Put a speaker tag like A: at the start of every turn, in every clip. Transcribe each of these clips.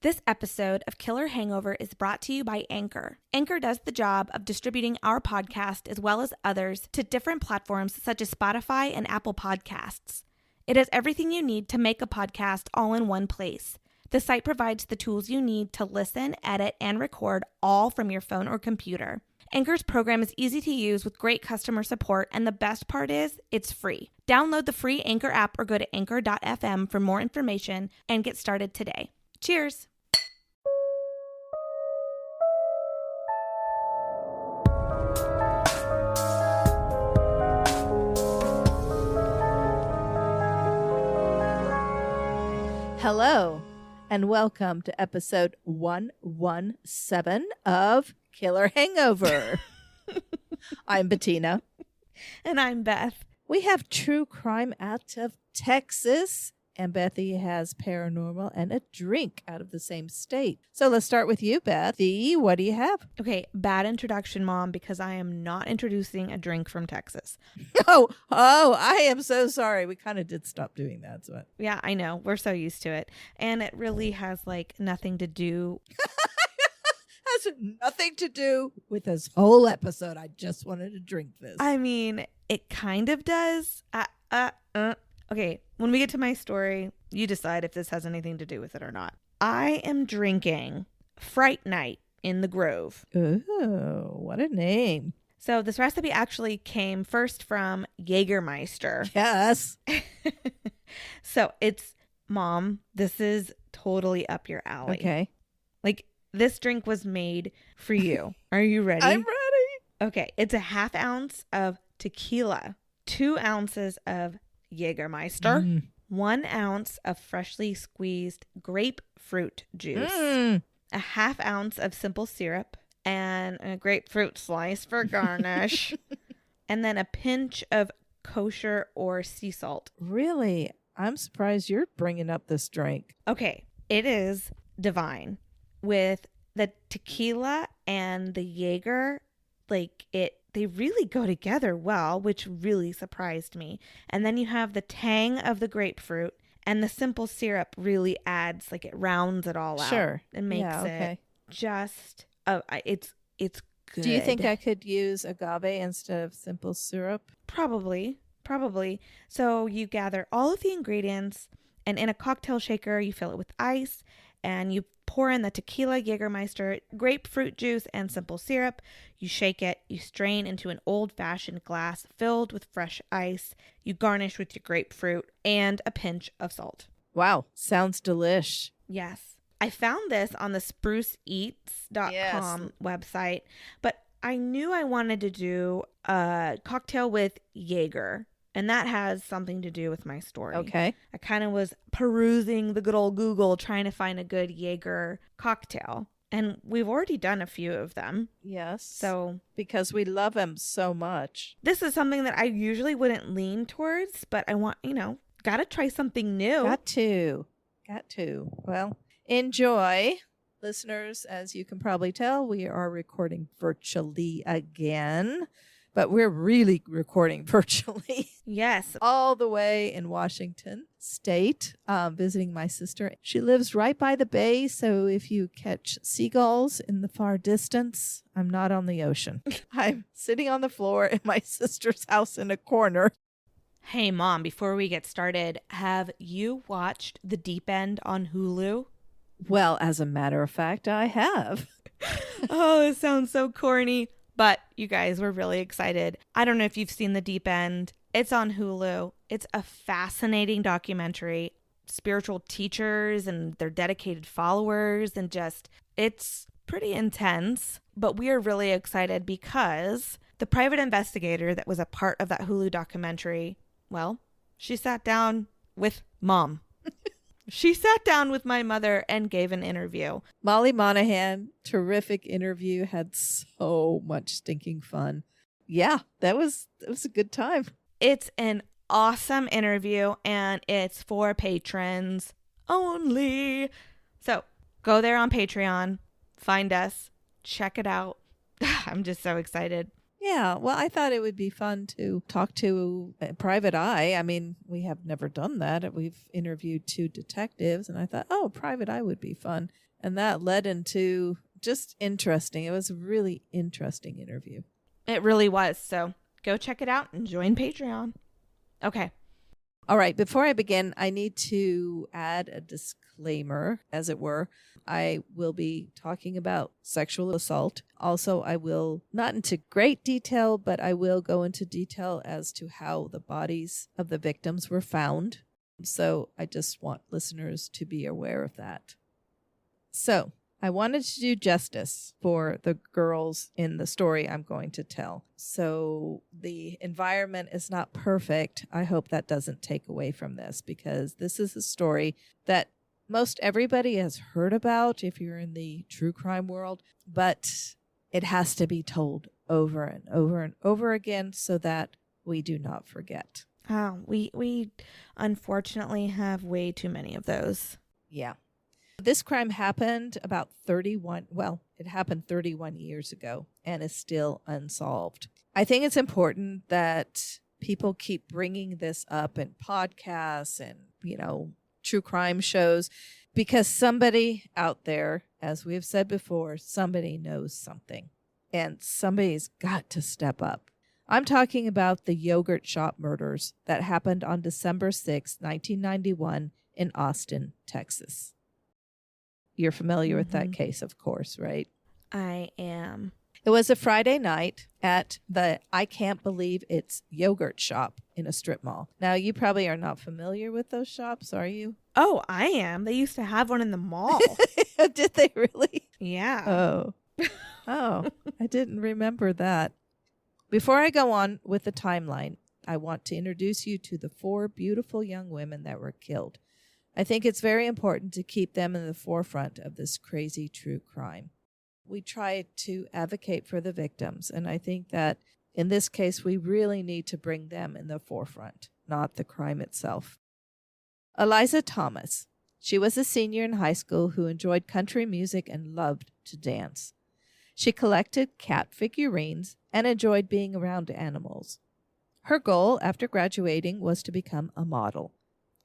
A: This episode of Killer Hangover is brought to you by Anchor. Anchor does the job of distributing our podcast as well as others to different platforms such as Spotify and Apple Podcasts. It has everything you need to make a podcast all in one place. The site provides the tools you need to listen, edit, and record all from your phone or computer. Anchor's program is easy to use with great customer support, and the best part is it's free. Download the free Anchor app or go to anchor.fm for more information and get started today. Cheers!
B: Hello, and welcome to episode 117 of Killer Hangover. I'm Bettina.
A: And I'm Beth.
B: We have true crime out of Texas, and Bethy has paranormal and a drink out of the same state. So let's start with you, Bethy. What do you have?
A: Okay, bad introduction, Mom, because I am not introducing a drink from Texas.
B: Oh, I am so sorry. We kind of did stop doing that. So.
A: Yeah, I know. We're so used to it. And it really has nothing to do.
B: Has nothing to do with this whole episode. I just wanted to drink this.
A: I mean, it kind of does. Okay, when we get to my story, you decide if this has anything to do with it or not. I am drinking Fright Night in the Grove.
B: Oh, what a name.
A: So this recipe actually came first from Jägermeister.
B: Yes.
A: So it's, Mom, this is totally up your alley.
B: Okay.
A: This drink was made for you. Are you ready?
B: I'm ready.
A: Okay, it's a half ounce of tequila, 2 ounces of Jägermeister, 1 ounce of freshly squeezed grapefruit juice, a half ounce of simple syrup, and a grapefruit slice for garnish, and then a pinch of kosher or sea salt.
B: Really? I'm surprised you're bringing up this drink.
A: Okay, it is divine. With the tequila and the Jaeger, they really go together well, which really surprised me. And then you have the tang of the grapefruit, and the simple syrup really adds, it rounds it all out.
B: Sure.
A: It makes it just, it's good.
B: Do you think I could use agave instead of simple syrup?
A: Probably. So you gather all of the ingredients, and in a cocktail shaker, you fill it with ice, and you pour in the tequila, Jägermeister, grapefruit juice, and simple syrup. You shake it. You strain into an old-fashioned glass filled with fresh ice. You garnish with your grapefruit and a pinch of salt.
B: Wow. Sounds delish.
A: Yes. I found this on the spruceeats.com website, but I knew I wanted to do a cocktail with Jaeger. And that has something to do with my story.
B: Okay.
A: I kind of was perusing the good old Google trying to find a good Jaeger cocktail. And we've already done a few of them.
B: Yes.
A: So
B: because we love them so much.
A: this is something that I usually wouldn't lean towards, but I want, gotta try something new.
B: Got to. Well, enjoy. Listeners, as you can probably tell, we are recording virtually again. But we're really recording virtually.
A: Yes.
B: All the way in Washington State, visiting my sister. She lives right by the bay, so if you catch seagulls in the far distance, I'm not on the ocean. I'm sitting on the floor in my sister's house in a corner.
A: Hey, Mom, before we get started, have you watched The Deep End on Hulu?
B: Well, as a matter of fact, I have.
A: Oh, it sounds so corny. But you guys, we're really excited. I don't know if you've seen The Deep End. It's on Hulu. It's a fascinating documentary. Spiritual teachers and their dedicated followers, and it's pretty intense. But we are really excited because the private investigator that was a part of that Hulu documentary, well, she sat down with Mom. She sat down with my mother and gave an interview.
B: Molly Monahan, terrific interview, had so much stinking fun. Yeah, it was a good time.
A: It's an awesome interview, and it's for patrons only. So go there on Patreon, find us, check it out. I'm just so excited.
B: Yeah, well, I thought it would be fun to talk to Private Eye. I mean, we have never done that. We've interviewed 2 detectives, and I thought, oh, Private Eye would be fun. And that led into just interesting. It was a really interesting interview.
A: It really was. So go check it out and join Patreon. Okay.
B: All right. Before I begin, I need to add a disclaimer, as it were. I will be talking about sexual assault. Also, I will not into great detail, but I will go into detail as to how the bodies of the victims were found. So I just want listeners to be aware of that. So I wanted to do justice for the girls in the story I'm going to tell. So the environment is not perfect. I hope that doesn't take away from this, because this is a story that most everybody has heard about if you're in the true crime world, but it has to be told over and over and over again so that we do not forget.
A: Oh, we unfortunately have way too many of those.
B: Yeah. This crime happened about 31 years ago and is still unsolved. I think it's important that people keep bringing this up in podcasts and, true crime shows, because somebody out there, as we have said before, somebody knows something, and somebody's got to step up. I'm talking about the yogurt shop murders that happened on December 6, 1991 in Austin, Texas. You're familiar with that case, of course, right?
A: I am.
B: It was a Friday night at the I Can't Believe It's yogurt shop in a strip mall. Now, you probably are not familiar with those shops, are you?
A: Oh, I am. They used to have one in the mall.
B: Did they really?
A: Yeah.
B: Oh, I didn't remember that. Before I go on with the timeline, I want to introduce you to the 4 beautiful young women that were killed. I think it's very important to keep them in the forefront of this crazy true crime. We try to advocate for the victims, and I think that in this case, we really need to bring them in the forefront, not the crime itself. Eliza Thomas. She was a senior in high school who enjoyed country music and loved to dance. She collected cat figurines and enjoyed being around animals. Her goal after graduating was to become a model.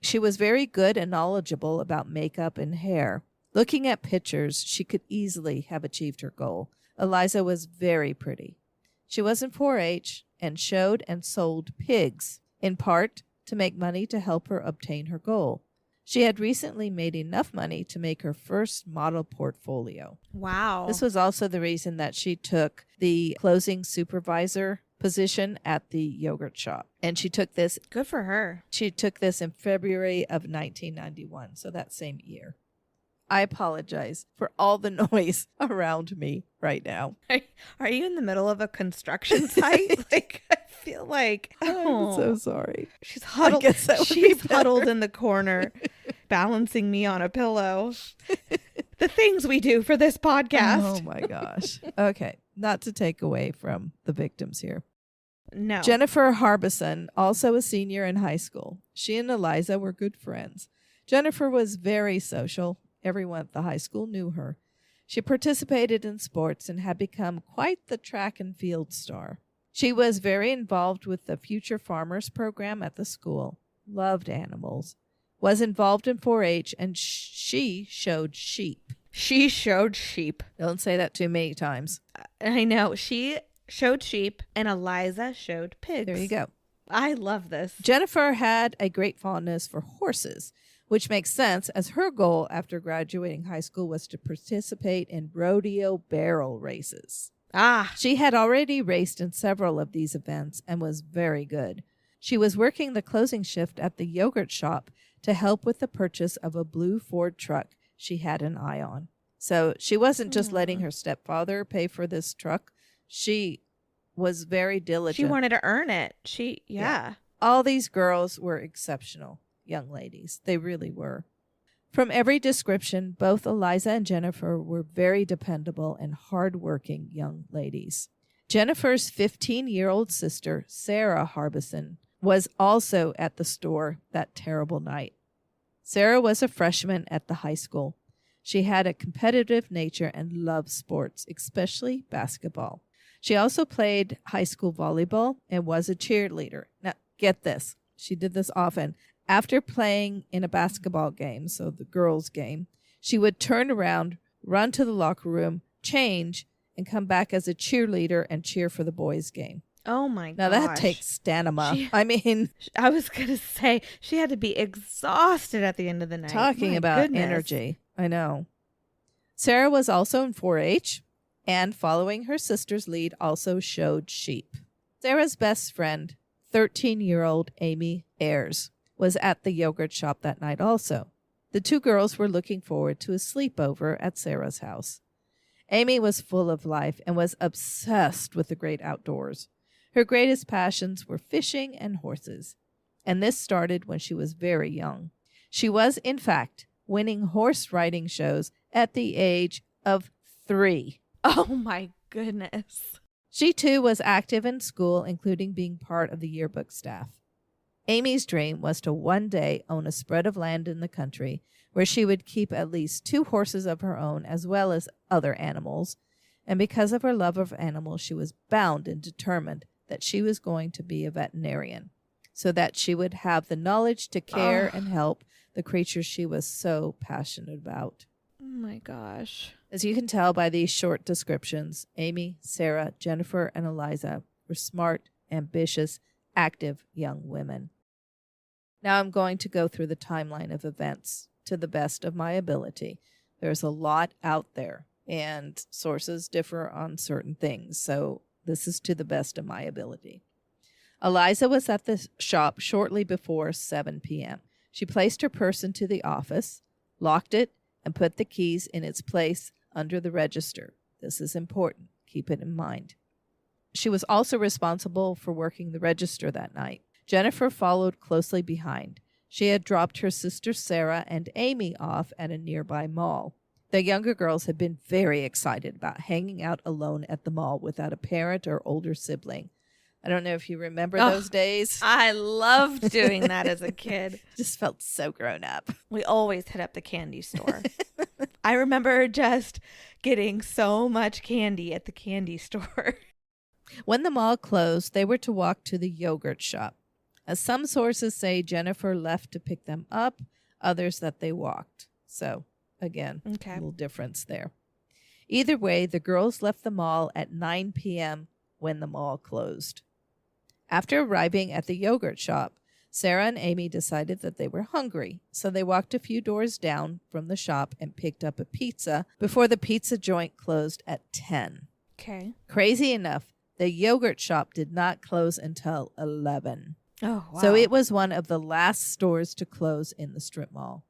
B: She was very good and knowledgeable about makeup and hair. Looking at pictures, she could easily have achieved her goal. Eliza was very pretty. She was in 4-H and showed and sold pigs, in part to make money to help her obtain her goal. She had recently made enough money to make her first model portfolio.
A: Wow.
B: This was also the reason that she took the closing supervisor position at the yogurt shop. And she took this.
A: Good for her.
B: She took this in February of 1991, so that same year. I apologize for all the noise around me right now.
A: Are you in the middle of a construction site? I feel like,
B: I'm so sorry.
A: She's huddled.
B: I guess that would
A: She's
B: be better.
A: huddled in the corner, balancing me on a pillow. The things we do for this podcast.
B: Oh my gosh. Okay, not to take away from the victims here.
A: No.
B: Jennifer Harbison, also a senior in high school. She and Eliza were good friends. Jennifer was very social. Everyone at the high school knew her. She participated in sports and had become quite the track and field star. She was very involved with the Future Farmers program at the school, loved animals, was involved in 4-H, and she showed sheep.
A: She showed sheep.
B: Don't say that too many times.
A: I know. She showed sheep and Eliza showed pigs.
B: There you go.
A: I love this.
B: Jennifer had a great fondness for horses, which makes sense as her goal after graduating high school was to participate in rodeo barrel races. She had already raced in several of these events and was very good. She was working the closing shift at the yogurt shop to help with the purchase of a blue Ford truck she had an eye on. So she wasn't just letting her stepfather pay for this truck. She was very diligent.
A: She wanted to earn it. Yeah.
B: All these girls were exceptional young ladies. They really were. From every description, both Eliza and Jennifer were very dependable and hardworking young ladies. Jennifer's 15-year-old sister, Sarah Harbison, was also at the store that terrible night. Sarah was a freshman at the high school. She had a competitive nature and loved sports, especially basketball. She also played high school volleyball and was a cheerleader. Now, get this. She did this often. After playing in a basketball game, so the girls' game, she would turn around, run to the locker room, change, and come back as a cheerleader and cheer for the boys' game.
A: Oh my gosh.
B: Now that takes stamina.
A: I was going to say she had to be exhausted at the end of the night.
B: Talking about energy. I know. Sarah was also in 4-H and, following her sister's lead, also showed sheep. Sarah's best friend, 13-year-old Amy Ayers, was at the yogurt shop that night also. The two girls were looking forward to a sleepover at Sarah's house. Amy was full of life and was obsessed with the great outdoors. Her greatest passions were fishing and horses, and this started when she was very young. She was, in fact, winning horse riding shows at the age of 3.
A: Oh my goodness.
B: She too was active in school, including being part of the yearbook staff. Amy's dream was to one day own a spread of land in the country where she would keep at least 2 horses of her own as well as other animals, and because of her love of animals, she was bound and determined that she was going to be a veterinarian so that she would have the knowledge to care and help the creatures she was so passionate about.
A: Oh my gosh.
B: As you can tell by these short descriptions, Amy, Sarah, Jennifer, and Eliza were smart, ambitious, active young women. Now I'm going to go through the timeline of events to the best of my ability. There's a lot out there, and sources differ on certain things, so this is to the best of my ability. Eliza was at the shop shortly before 7 p.m. She placed her purse into the office, locked it, and put the keys in its place under the register. This is important. Keep it in mind. She was also responsible for working the register that night. Jennifer followed closely behind. She had dropped her sister Sarah and Amy off at a nearby mall. The younger girls had been very excited about hanging out alone at the mall without a parent or older sibling. I don't know if you remember those days.
A: I loved doing that as a kid.
B: Just felt so grown up.
A: We always hit up the candy store. I remember just getting so much candy at the candy store.
B: When the mall closed, they were to walk to the yogurt shop. As some sources say, Jennifer left to pick them up, others that they walked. So, again, a little difference there. Either way, the girls left the mall at 9 p.m. when the mall closed. After arriving at the yogurt shop, Sarah and Amy decided that they were hungry, so they walked a few doors down from the shop and picked up a pizza before the pizza joint closed at 10.
A: Okay.
B: Crazy enough, the yogurt shop did not close until 11.
A: Oh, wow.
B: So it was one of the last stores to close in the strip mall.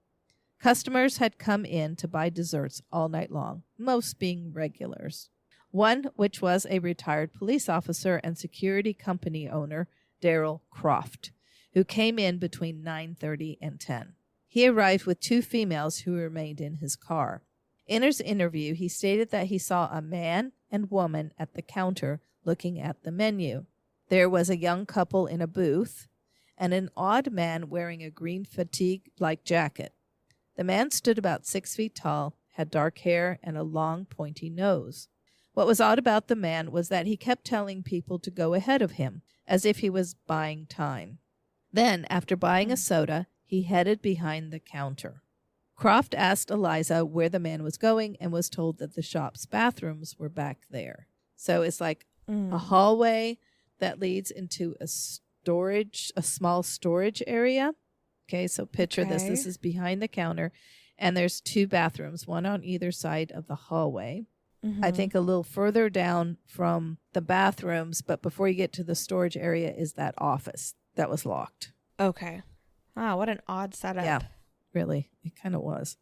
B: Customers had come in to buy desserts all night long, most being regulars. One, which was a retired police officer and security company owner, Daryl Croft, who came in between 9:30 and 10. He arrived with 2 females who remained in his car. In his interview, he stated that he saw a man and woman at the counter looking at the menu. There was a young couple in a booth and an odd man wearing a green fatigue-like jacket. The man stood about 6 feet tall, had dark hair, and a long, pointy nose. What was odd about the man was that he kept telling people to go ahead of him, as if he was buying time. Then, after buying a soda, he headed behind the counter. Croft asked Eliza where the man was going and was told that the shop's bathrooms were back there. So it's like a hallway that leads into a small storage area. Okay, so picture this. This is behind the counter, and there's 2 bathrooms, one on either side of the hallway. I think a little further down from the bathrooms, but before you get to the storage area is that office that was locked.
A: Okay. Wow, what an odd setup.
B: Yeah, really. It kind of was.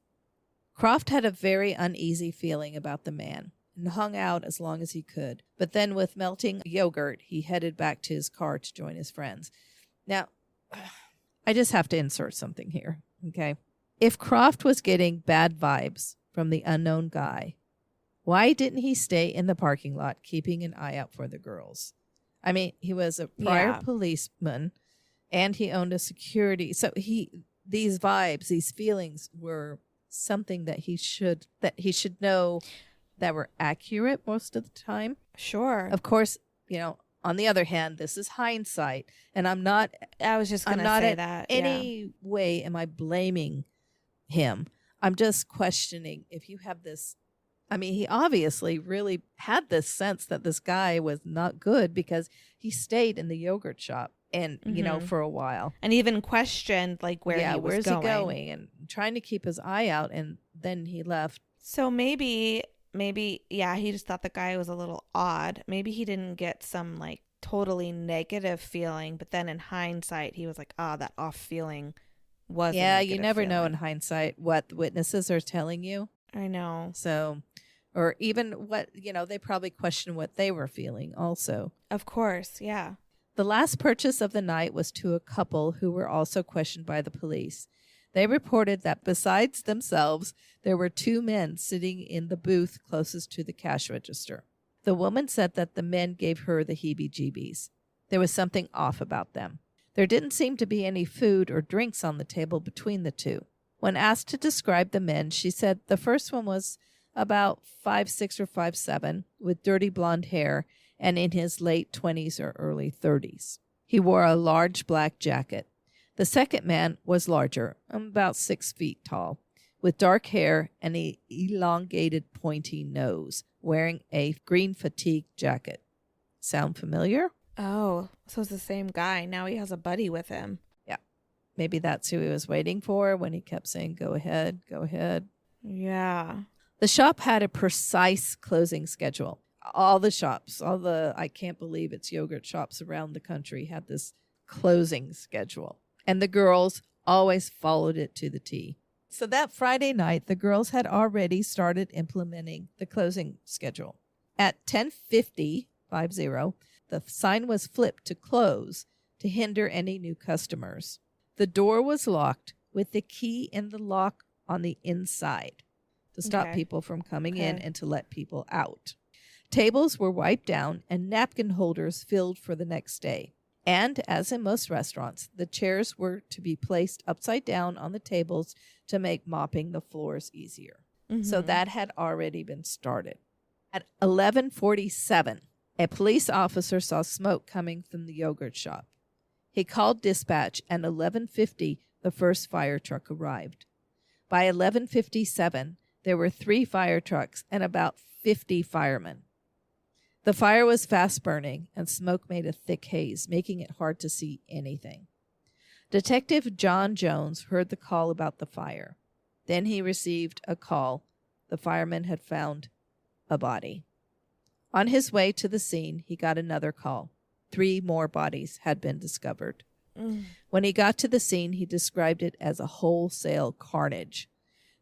B: Croft had a very uneasy feeling about the man and hung out as long as he could. But then with melting yogurt, he headed back to his car to join his friends. Now, I just have to insert something here, okay? If Croft was getting bad vibes from the unknown guy, why didn't he stay in the parking lot keeping an eye out for the girls? I mean, he was a prior policeman and he owned a security. So these vibes, these feelings were something that he should know that were accurate most of the time.
A: Sure.
B: Of course, on the other hand, this is hindsight, and I
A: was just going to
B: not
A: say
B: in
A: that.
B: any way am I blaming him. I'm just questioning if you have this. I mean, he obviously really had this sense that this guy was not good because he stayed in the yogurt shop and, for a while.
A: And even questioned like where he was
B: where's
A: going.
B: he going, and trying to keep his eye out, and then he left.
A: So maybe, he just thought the guy was a little odd. Maybe he didn't get some like totally negative feeling, but then in hindsight, he was like, that off feeling was.
B: Yeah, you never know in hindsight what the witnesses are telling you.
A: I know.
B: So, or even what, they probably question what they were feeling also.
A: Of course, yeah.
B: The last purchase of the night was to a couple who were also questioned by the police. They reported that besides themselves, there were 2 men sitting in the booth closest to the cash register. The woman said that the men gave her the heebie-jeebies. There was something off about them. There didn't seem to be any food or drinks on the table between the 2. When asked to describe the men, she said the first one was about 5'6" or 5'7", with dirty blonde hair and in his late 20s or early 30s. He wore a large black jacket. The second man was larger, about 6 feet tall, with dark hair and an elongated pointy nose, wearing a green fatigue jacket. Sound familiar?
A: Oh, so it's the same guy. Now he has a buddy with him.
B: Yeah. Maybe that's who he was waiting for when he kept saying, go ahead, go ahead.
A: Yeah.
B: The shop had a precise closing schedule. All the shops, I can't believe it's yogurt shops around the country had this closing schedule. And the girls always followed it to the T. So that Friday night, the girls had already started implementing the closing schedule. At 10:50, the sign was flipped to close to hinder any new customers. The door was locked with the key in the lock on the inside to stop people from coming in and to let people out. Tables were wiped down and napkin holders filled for the next day. And as in most restaurants, the chairs were to be placed upside down on the tables to make mopping the floors easier. Mm-hmm. So that had already been started. At 11:47, a police officer saw smoke coming from the yogurt shop. He called dispatch, and 11:50, the first fire truck arrived. By 11:57, there were 3 fire trucks and about 50 firemen. The fire was fast burning, and smoke made a thick haze, making it hard to see anything. Detective John Jones heard the call about the fire. Then he received a call. The firemen had found a body. On his way to the scene, he got another call. 3 more bodies had been discovered. When he got to the scene, he described it as a wholesale carnage.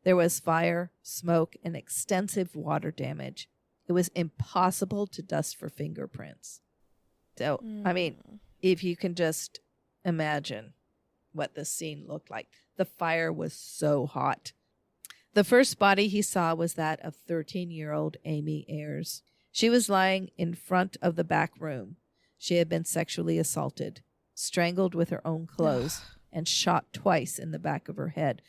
B: There was fire, smoke, and extensive water damage. It was impossible to dust for fingerprints. So, I mean, if you can just imagine what the scene looked like. The fire was so hot. The first body he saw was that of 13-year-old Amy Ayers. She was lying in front of the back room. She had been sexually assaulted, strangled with her own clothes, and shot twice in the back of her head.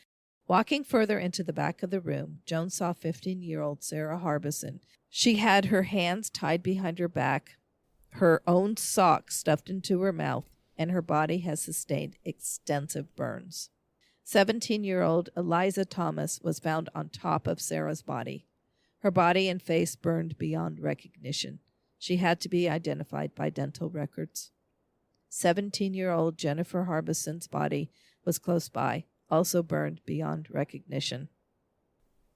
B: Walking further into the back of the room, Jones saw 15-year-old Sarah Harbison. She had her hands tied behind her back, her own sock stuffed into her mouth, and her body has sustained extensive burns. 17-year-old Eliza Thomas was found on top of Sarah's body. Her body and face burned beyond recognition. She had to be identified by dental records. 17-year-old Jennifer Harbison's body was close by, also burned beyond recognition.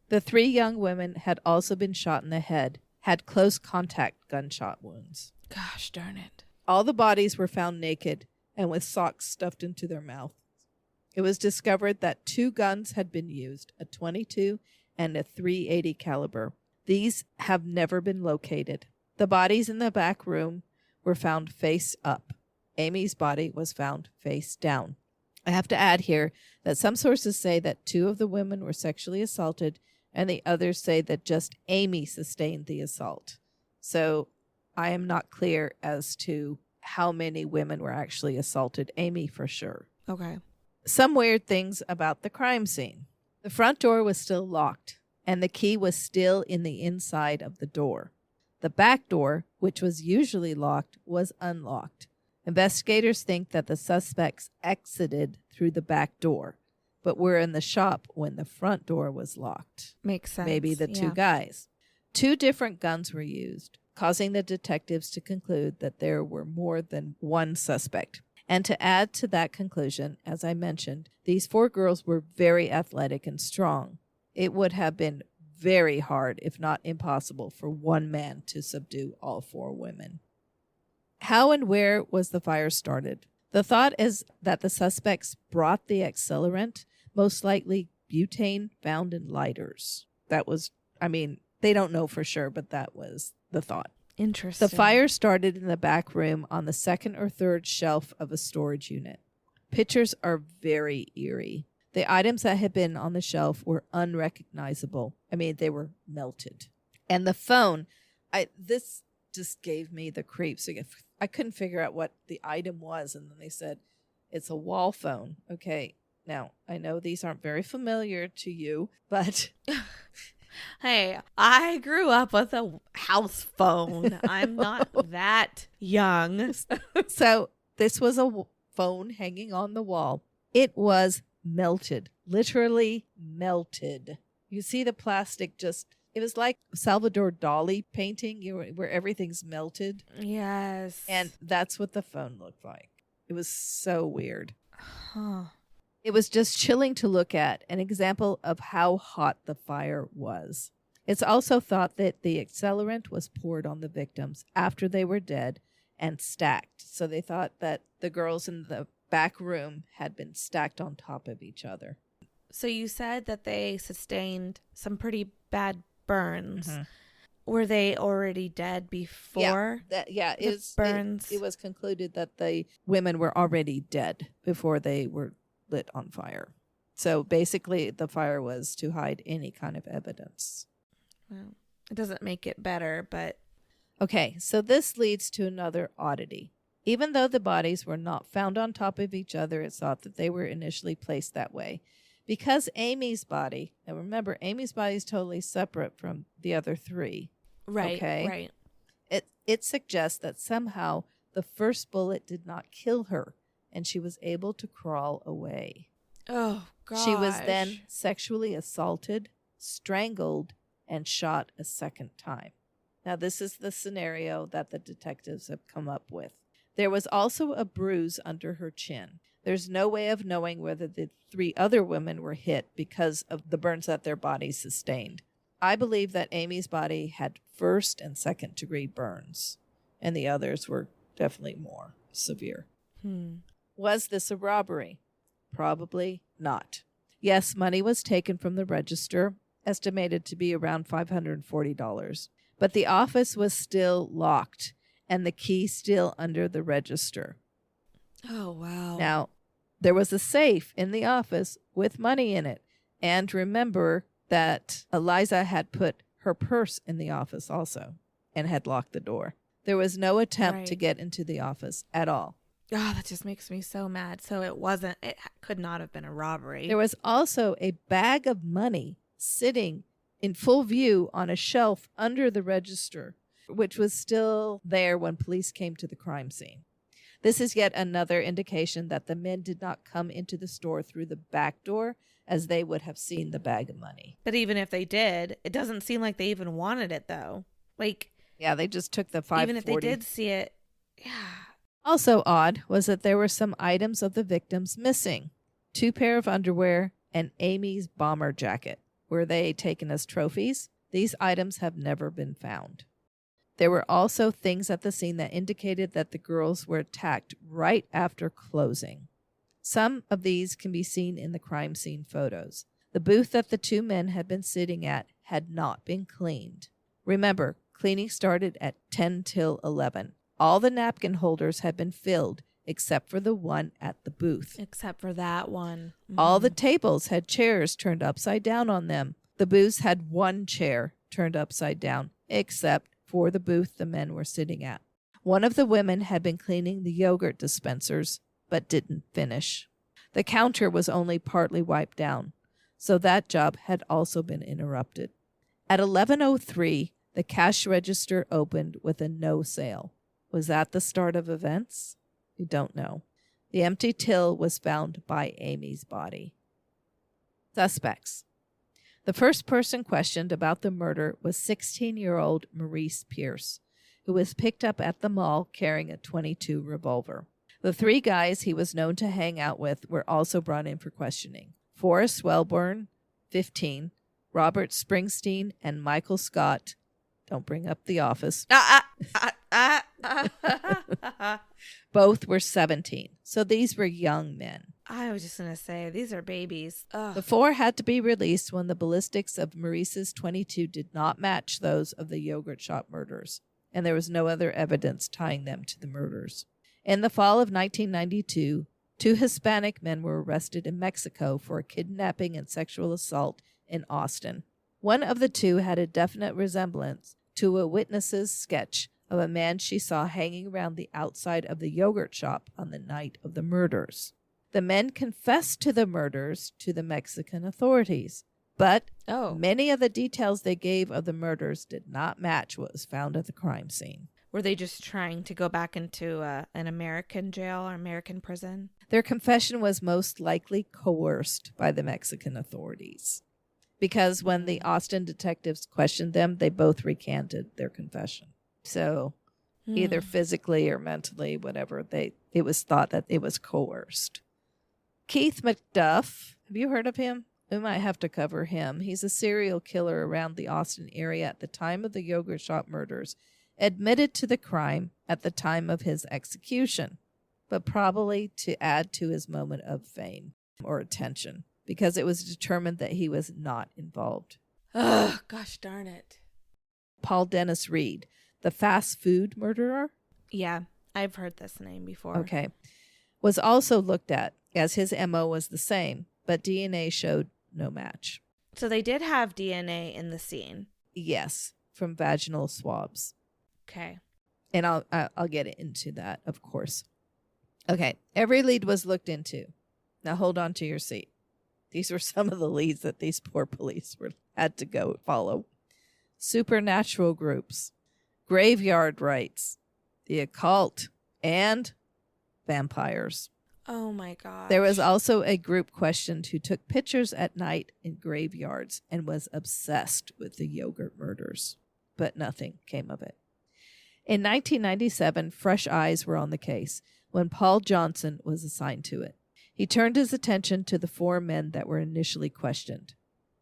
B: The 3 young women had also been shot in the head, had close contact gunshot wounds.
A: Gosh darn it.
B: All the bodies were found naked and with socks stuffed into their mouths. It was discovered that 2 guns had been used, a .22 and a .380 caliber. These have never been located. The bodies in the back room were found face up. Amy's body was found face down. I have to add here that some sources say that 2 of the women were sexually assaulted, and the others say that just Amy sustained the assault. So I am not clear as to how many women were actually assaulted. Amy for sure.
A: Okay.
B: Some weird things about the crime scene. The front door was still locked, and the key was still in the inside of the door. The back door, which was usually locked, was unlocked. Investigators think that the suspects exited through the back door, but were in the shop when the front door was locked.
A: Makes sense.
B: Maybe the two guys. 2 different guns were used, causing the detectives to conclude that there were more than one suspect. And to add to that conclusion, as I mentioned, these 4 girls were very athletic and strong. It would have been very hard, if not impossible, for one man to subdue all 4 women. How and where was the fire started? The thought is that the suspects brought the accelerant, most likely butane found in lighters. That was, they don't know for sure, but that was the thought.
A: Interesting.
B: The fire started in the back room on the 2nd or 3rd shelf of a storage unit. Pictures are very eerie. The items that had been on the shelf were unrecognizable. They were melted. And the phone, this just gave me the creeps. I couldn't figure out what the item was, and then they said it's a wall phone. Okay, now I know these aren't very familiar to you, but
A: hey, I grew up with a house phone. I'm not that young.
B: So this was a phone hanging on the wall. It was melted, literally melted. You see the plastic it was like Salvador Dali painting where everything's melted.
A: Yes.
B: And that's what the phone looked like. It was so weird.
A: Huh.
B: It was just chilling to look at, an example of how hot the fire was. It's also thought that the accelerant was poured on the victims after they were dead and stacked. So they thought that the girls in the back room had been stacked on top of each other.
A: So you said that they sustained some pretty bad burns.
B: Mm-hmm.
A: Were they already dead before?
B: Burns. It was concluded that the women were already dead before they were lit on fire. So basically, the fire was to hide any kind of evidence.
A: Well, it doesn't make it better, but...
B: Okay, so this leads to another oddity. Even though the bodies were not found on top of each other, it's thought that they were initially placed that way. Because Amy's body, now remember, Amy's body is totally separate from the other 3.
A: Right,
B: okay?
A: right.
B: It suggests that somehow the first bullet did not kill her, and she was able to crawl away.
A: Oh, gosh.
B: She was then sexually assaulted, strangled, and shot a second time. Now, this is the scenario that the detectives have come up with. There was also a bruise under her chin. There's no way of knowing whether the 3 other women were hit because of the burns that their bodies sustained. I believe that Amy's body had 1st and 2nd degree burns, and the others were definitely more severe. Was this a robbery? Probably not. Yes, money was taken from the register, estimated to be around $540, but the office was still locked and the key still under the register.
A: Oh, wow.
B: Now, there was a safe in the office with money in it. And remember that Eliza had put her purse in the office also and had locked the door. There was no attempt to get into the office at all.
A: Oh, that just makes me so mad. So it could not have been a robbery.
B: There was also a bag of money sitting in full view on a shelf under the register, which was still there when police came to the crime scene. This is yet another indication that the men did not come into the store through the back door, as they would have seen the bag of money.
A: But even if they did, it doesn't seem like they even wanted it, though.
B: Yeah, they just took the $540.
A: Even if they did see it, yeah.
B: Also odd was that there were some items of the victims missing. 2 pair of underwear and Amy's bomber jacket. Were they taken as trophies? These items have never been found. There were also things at the scene that indicated that the girls were attacked right after closing. Some of these can be seen in the crime scene photos. The booth that the 2 men had been sitting at had not been cleaned. Remember, cleaning started at 10 till 11. All the napkin holders had been filled except for the one at the booth.
A: Except for that one. Mm-hmm.
B: All the tables had chairs turned upside down on them. The booths had 1 chair turned upside down, except for the booth the men were sitting at. One of the women had been cleaning the yogurt dispensers, but didn't finish. The counter was only partly wiped down, so that job had also been interrupted. At 11:03, The cash register opened with a no sale. Was that the start of events? We don't know. The empty till was found by Amy's body. Suspects. The first person questioned about the murder was 16-year-old Maurice Pierce, who was picked up at the mall carrying a .22 revolver. The three guys he was known to hang out with were also brought in for questioning. Forrest Wellborn, 15, Robert Springsteen, and Michael Scott. Don't bring up The Office. Both were 17. So these were young men.
A: I was just going to say, these are babies. Ugh.
B: The four had to be released when the ballistics of Maurice's .22 did not match those of the yogurt shop murders, and there was no other evidence tying them to the murders. In the fall of 1992, 2 Hispanic men were arrested in Mexico for kidnapping and sexual assault in Austin. One of the 2 had a definite resemblance to a witness's sketch of a man she saw hanging around the outside of the yogurt shop on the night of the murders. The men confessed to the murders to the Mexican authorities, but many of the details they gave of the murders did not match what was found at the crime scene.
A: Were they just trying to go back into an American jail or American prison?
B: Their confession was most likely coerced by the Mexican authorities, because when the Austin detectives questioned them, they both recanted their confession. So either physically or mentally, whatever, it was thought that it was coerced. Keith McDuff, have you heard of him? We might have to cover him. He's a serial killer around the Austin area at the time of the yogurt shop murders, admitted to the crime at the time of his execution, but probably to add to his moment of fame or attention, because it was determined that he was not involved.
A: Ugh, gosh darn it.
B: Paul Dennis Reed, the fast food murderer?
A: Yeah, I've heard this name before.
B: Okay. Was also looked at, as his MO was the same, but DNA showed no match.
A: So they did have DNA in the scene.
B: Yes, from vaginal swabs.
A: Okay.
B: And I'll get into that, of course. Okay, every lead was looked into. Now hold on to your seat. These were some of the leads that these poor police had to go follow. Supernatural groups, graveyard rites, the occult, and vampires.
A: Oh my God.
B: There was also a group questioned who took pictures at night in graveyards and was obsessed with the yogurt murders, but nothing came of it. In 1997, fresh eyes were on the case when Paul Johnson was assigned to it. He turned his attention to the 4 men that were initially questioned.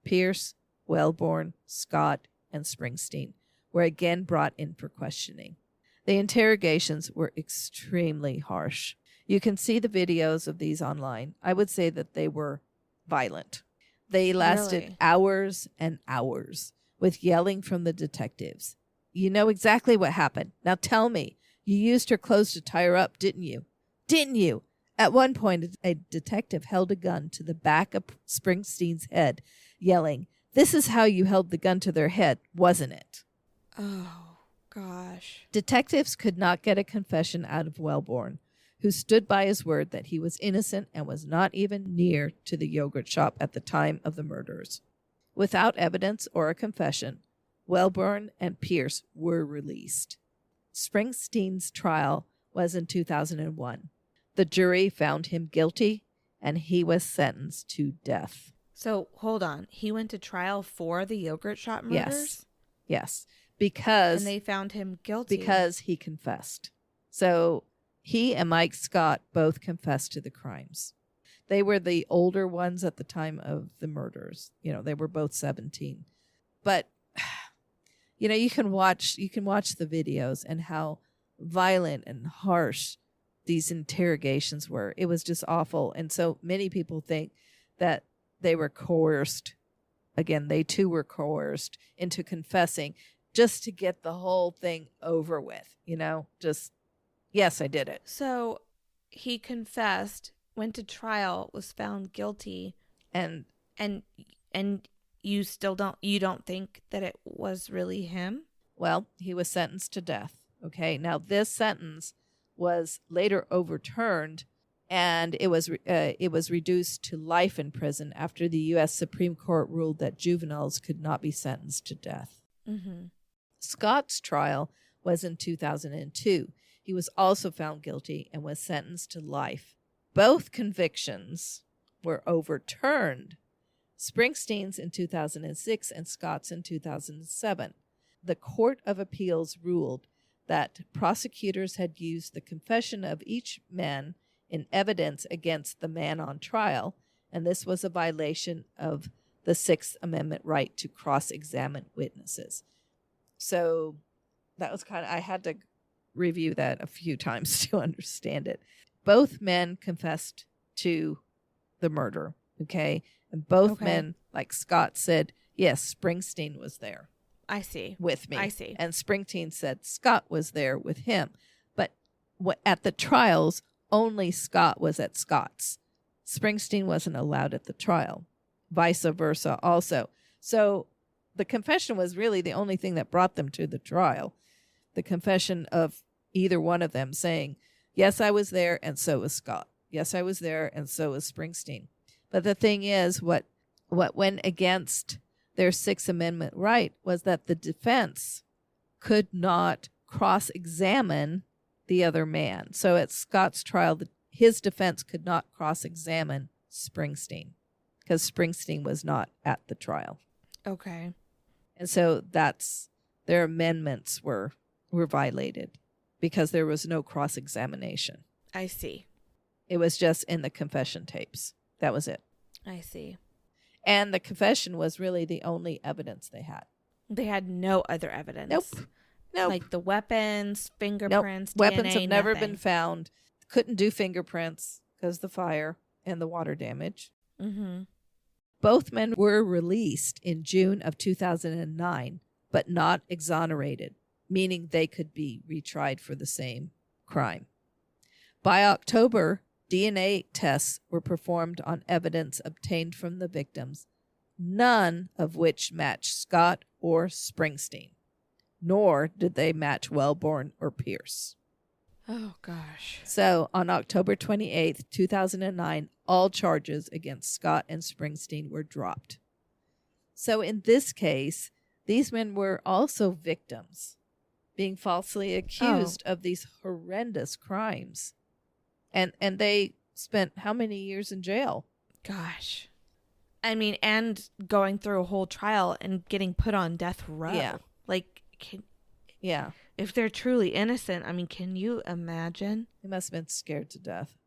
B: Pierce, Wellborn, Scott, and Springsteen were again brought in for questioning. The interrogations were extremely harsh. You can see the videos of these online. I would say that they were violent. They lasted hours and hours with yelling from the detectives. You know exactly what happened. Now tell me, you used her clothes to tie her up, didn't you? Didn't you? At one point, a detective held a gun to the back of Springsteen's head, yelling, "This is how you held the gun to their head, wasn't it?"
A: Oh, gosh.
B: Detectives could not get a confession out of Wellborn, who stood by his word that he was innocent and was not even near to the yogurt shop at the time of the murders. Without evidence or a confession, Wellborn and Pierce were released. Springsteen's trial was in 2001. The jury found him guilty, and he was sentenced to death.
A: So, hold on. He went to trial for the yogurt shop murders?
B: Yes. Because...
A: And they found him guilty.
B: Because he confessed. So, he and Mike Scott both confessed to the crimes. They were the older ones at the time of the murders. You know, they were both 17. But, you know, you can watch the videos and how violent and harsh these interrogations were. It was just awful. And so many people think that they were coerced. Again, they too were coerced into confessing just to get the whole thing over with, you know, just, yes, I did it.
A: So he confessed, went to trial, was found guilty. And you still don't think that it was really him?
B: Well, he was sentenced to death. Okay. Now this sentence was later overturned, and it was reduced to life in prison after the U.S. Supreme Court ruled that juveniles could not be sentenced to death.
A: Mm-hmm.
B: Scott's trial was in 2002. He was also found guilty and was sentenced to life. Both convictions were overturned. Springsteen's in 2006 and Scott's in 2007. The Court of Appeals ruled that prosecutors had used the confession of each man in evidence against the man on trial, and this was a violation of the Sixth Amendment right to cross-examine witnesses. So that was I had to review that a few times to understand it. Both men confessed to the murder, okay? And both men, like Scott said, yes, Springsteen was there.
A: I see.
B: With me.
A: I see.
B: And Springsteen said Scott was there with him. But at the trials, only Scott was at Scott's. Springsteen wasn't allowed at the trial. Vice versa also. So the confession was really the only thing that brought them to the trial. The confession of either one of them saying, yes, I was there, and so was Scott. Yes, I was there, and so was Springsteen. But the thing is, what went against their Sixth Amendment right was that the defense could not cross-examine the other man. So at Scott's trial, his defense could not cross-examine Springsteen because Springsteen was not at the trial.
A: Okay.
B: And so their amendments were violated because there was no cross-examination.
A: I see.
B: It was just in the confession tapes. That was it.
A: I see.
B: And the confession was really the only evidence they had.
A: They had no other evidence.
B: Nope.
A: Like the weapons, fingerprints,
B: nope. Weapons
A: DNA,
B: have never
A: nothing.
B: been found. Couldn't do fingerprints because of the fire and the water damage.
A: Mm-hmm.
B: Both men were released in June of 2009, but not exonerated, meaning they could be retried for the same crime. By October, DNA tests were performed on evidence obtained from the victims, none of which matched Scott or Springsteen, nor did they match Wellborn or Pierce.
A: Oh, gosh.
B: So on October 28th, 2009, all charges against Scott and Springsteen were dropped. So in this case, these men were also victims, being falsely accused of these horrendous crimes. And they spent how many years in jail?
A: Gosh. I mean, and going through a whole trial and getting put on death row.
B: Yeah.
A: Like, if they're truly innocent, I mean, can you imagine?
B: They must have been scared to death.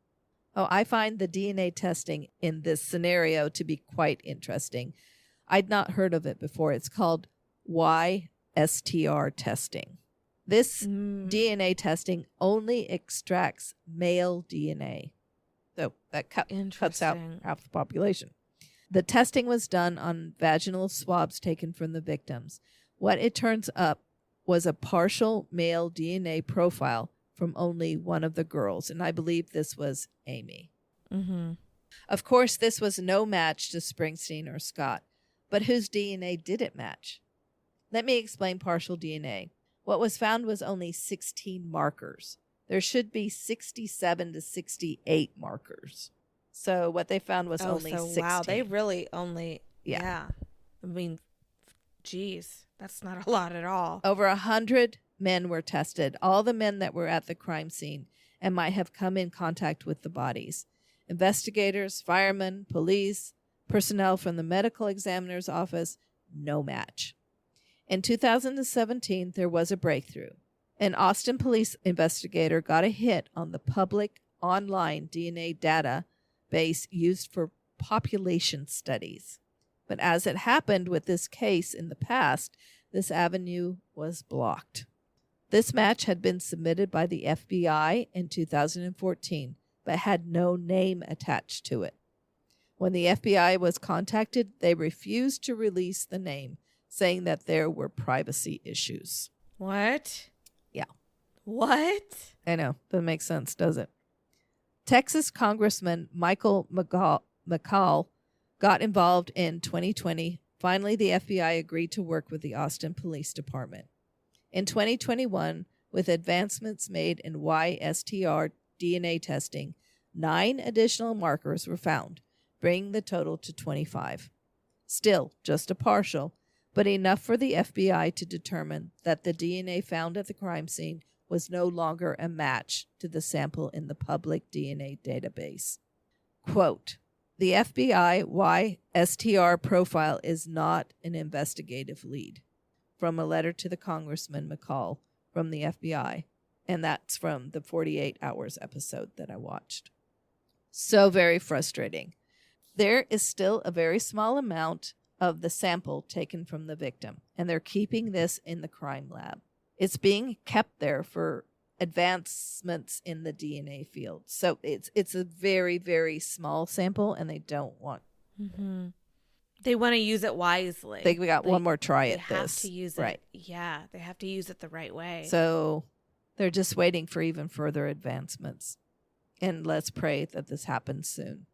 B: Oh, I find the DNA testing in this scenario to be quite interesting. I'd not heard of it before. It's called YSTR testing. This DNA testing only extracts male DNA. So that cuts out half the population. The testing was done on vaginal swabs taken from the victims. What it turns up was a partial male DNA profile from only one of the girls, and I believe this was Amy.
A: Mm-hmm.
B: Of course, this was no match to Springsteen or Scott, but whose DNA did it match? Let me explain partial DNA. What was found was only 16 markers. There should be 67 to 68 markers. So what they found was only 16.
A: Wow, they really only,
B: yeah.
A: I mean, geez, that's not a lot at all.
B: Over 100 men were tested, all the men that were at the crime scene and might have come in contact with the bodies. Investigators, firemen, police, personnel from the medical examiner's office, no match. In 2017, there was a breakthrough. An Austin police investigator got a hit on the public online DNA database used for population studies. But as it happened with this case in the past, this avenue was blocked. This match had been submitted by the FBI in 2014, but had no name attached to it. When the FBI was contacted, they refused to release the name, saying that there were privacy issues.
A: What?
B: Yeah.
A: What?
B: I know. Doesn't make sense, does it? Texas Congressman Michael McCall got involved in 2020. Finally, the FBI agreed to work with the Austin Police Department. In 2021, with advancements made in YSTR DNA testing, 9 additional markers were found, bringing the total to 25. Still, just a partial, but enough for the FBI to determine that the DNA found at the crime scene was no longer a match to the sample in the public DNA database. Quote, the FBI YSTR profile is not an investigative lead. From a letter to the Congressman McCall from the FBI. And that's from the 48 Hours episode that I watched. So very frustrating. There is still a very small amount of the sample taken from the victim, and they're keeping this in the crime lab. It's being kept there for advancements in the DNA field. So it's a very, very small sample, and they don't want.
A: Mm-hmm. They want to use it wisely.
B: We got one more try at this.
A: They have to use it.
B: Right.
A: Yeah, they have to use it the right way.
B: So they're just waiting for even further advancements. And let's pray that this happens soon.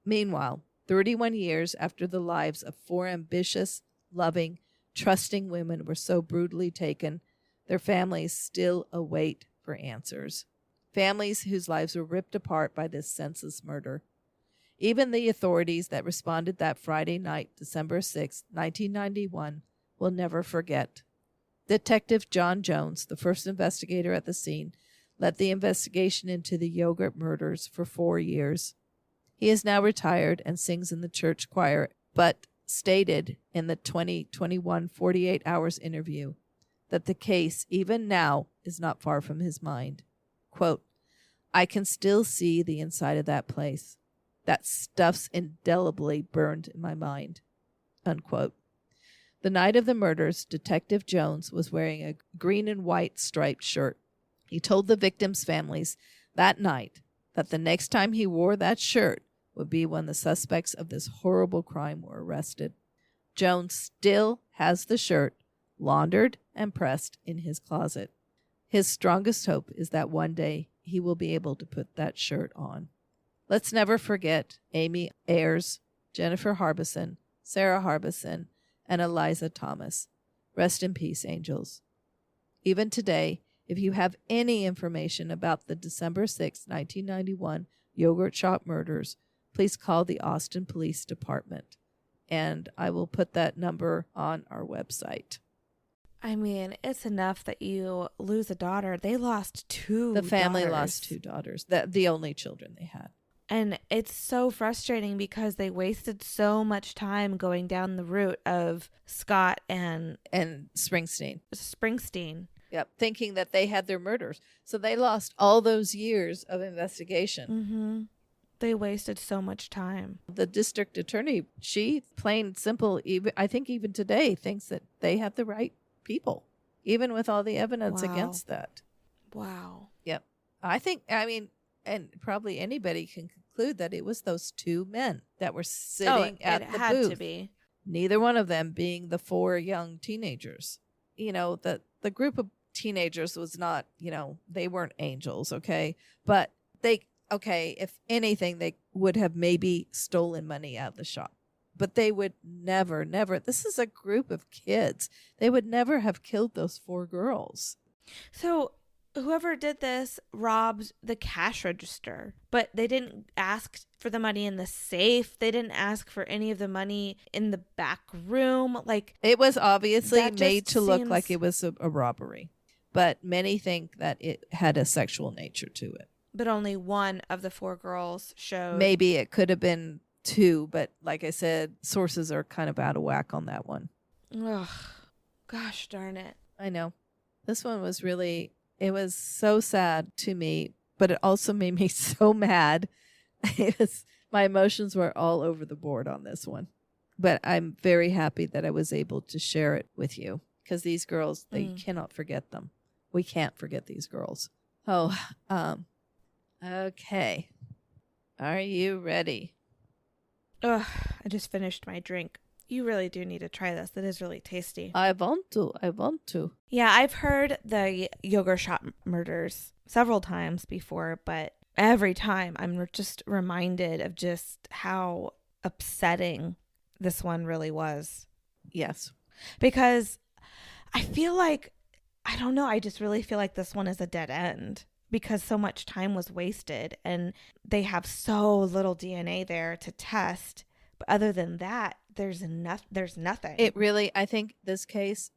B: Meanwhile, 31 years after the lives of 4 ambitious, loving, trusting women were so brutally taken, their families still await for answers. Families whose lives were ripped apart by this senseless murder. Even the authorities that responded that Friday night, December 6, 1991, will never forget. Detective John Jones, the first investigator at the scene, led the investigation into the Yogurt murders for 4 years. He is now retired and sings in the church choir, but stated in the 2021 48 Hours interview that the case, even now, is not far from his mind. Quote, I can still see the inside of that place. That stuff's indelibly burned in my mind. Unquote. The night of the murders, Detective Jones was wearing a green and white striped shirt. He told the victims' families that night that the next time he wore that shirt would be when the suspects of this horrible crime were arrested. Jones still has the shirt laundered and pressed in his closet. His strongest hope is that one day he will be able to put that shirt on. Let's never forget Amy Ayers, Jennifer Harbison, Sarah Harbison, and Eliza Thomas. Rest in peace, angels. Even today, if you have any information about the December 6, 1991 yogurt shop murders, please call the Austin Police Department. And I will put that number on our website.
A: I mean, it's enough that you lose a daughter. They lost 2
B: The family
A: daughters.
B: lost 2 daughters, the only children they had.
A: And it's so frustrating because they wasted so much time going down the route of Scott and
B: Springsteen. Yep, thinking that they had their murders. So they lost all those years of investigation.
A: Mm-hmm. They wasted so much time.
B: The district attorney, she plain and simple, I think even today, thinks that they have the right people, even with all the evidence against that.
A: Wow.
B: Yep. And probably anybody can conclude that it was those 2 men that were sitting at the booth. It had
A: to be.
B: Neither one of them being the 4 young teenagers. You know, the group of teenagers was not, they weren't angels, okay? But if anything, they would have maybe stolen money out of the shop. But they would never, this is a group of kids. They would never have killed those 4 girls.
A: So whoever did this robbed the cash register, but they didn't ask for the money in the safe. They didn't ask for any of the money in the back room. Like,
B: it was obviously made to look like it was a robbery, but many think that it had a sexual nature to it.
A: But only one of the 4 girls showed.
B: Maybe it could have been 2, but like I said, sources are kind of out of whack on that one.
A: Ugh, gosh darn it.
B: I know. This one was really, it was so sad to me, but it also made me so mad. My emotions were all over the board on this one. But I'm very happy that I was able to share it with you because these girls, they cannot forget them. We can't forget these girls. Okay. Are you ready?
A: Ugh, I just finished my drink. You really do need to try this. It is really tasty.
B: I want to.
A: Yeah, I've heard the yogurt shop murders several times before, but every time I'm just reminded of just how upsetting this one really was.
B: Yes.
A: Because I feel like, I don't know, I just really feel like this one is a dead end because so much time was wasted and they have so little DNA there to test. But other than that, there's nothing.
B: It really, I think this case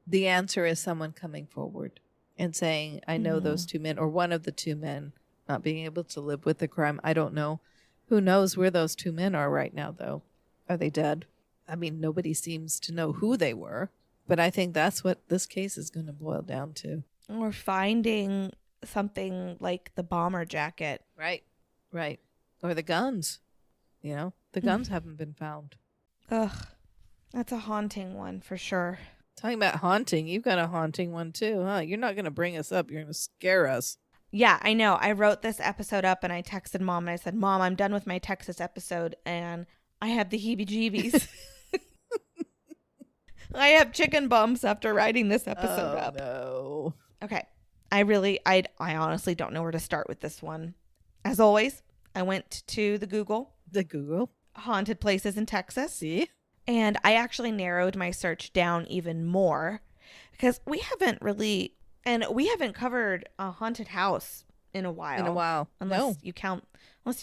B: the answer is someone coming forward and saying, I know those two men, or one of the two men not being able to live with the crime. I don't know. Who knows where those two men are right now, though? Are they dead? I mean, nobody seems to know who they were, but I think that's what this case is going to boil down to.
A: Or finding something like the bomber jacket.
B: Right. Or the guns. You know, the guns haven't been found.
A: Ugh, that's a haunting one for sure.
B: Talking about haunting, you've got a haunting one too, huh? You're not going to bring us up. You're going to scare us.
A: Yeah, I know. I wrote this episode up and I texted Mom and I said, Mom, I'm done with my Texas episode and I have the heebie-jeebies. I have chicken bumps after writing this episode up.
B: No.
A: Okay. I honestly don't know where to start with this one. As always, I went to the Google haunted places in Texas.
B: See?
A: And I actually narrowed my search down even more because we haven't covered a haunted house in a while. Unless you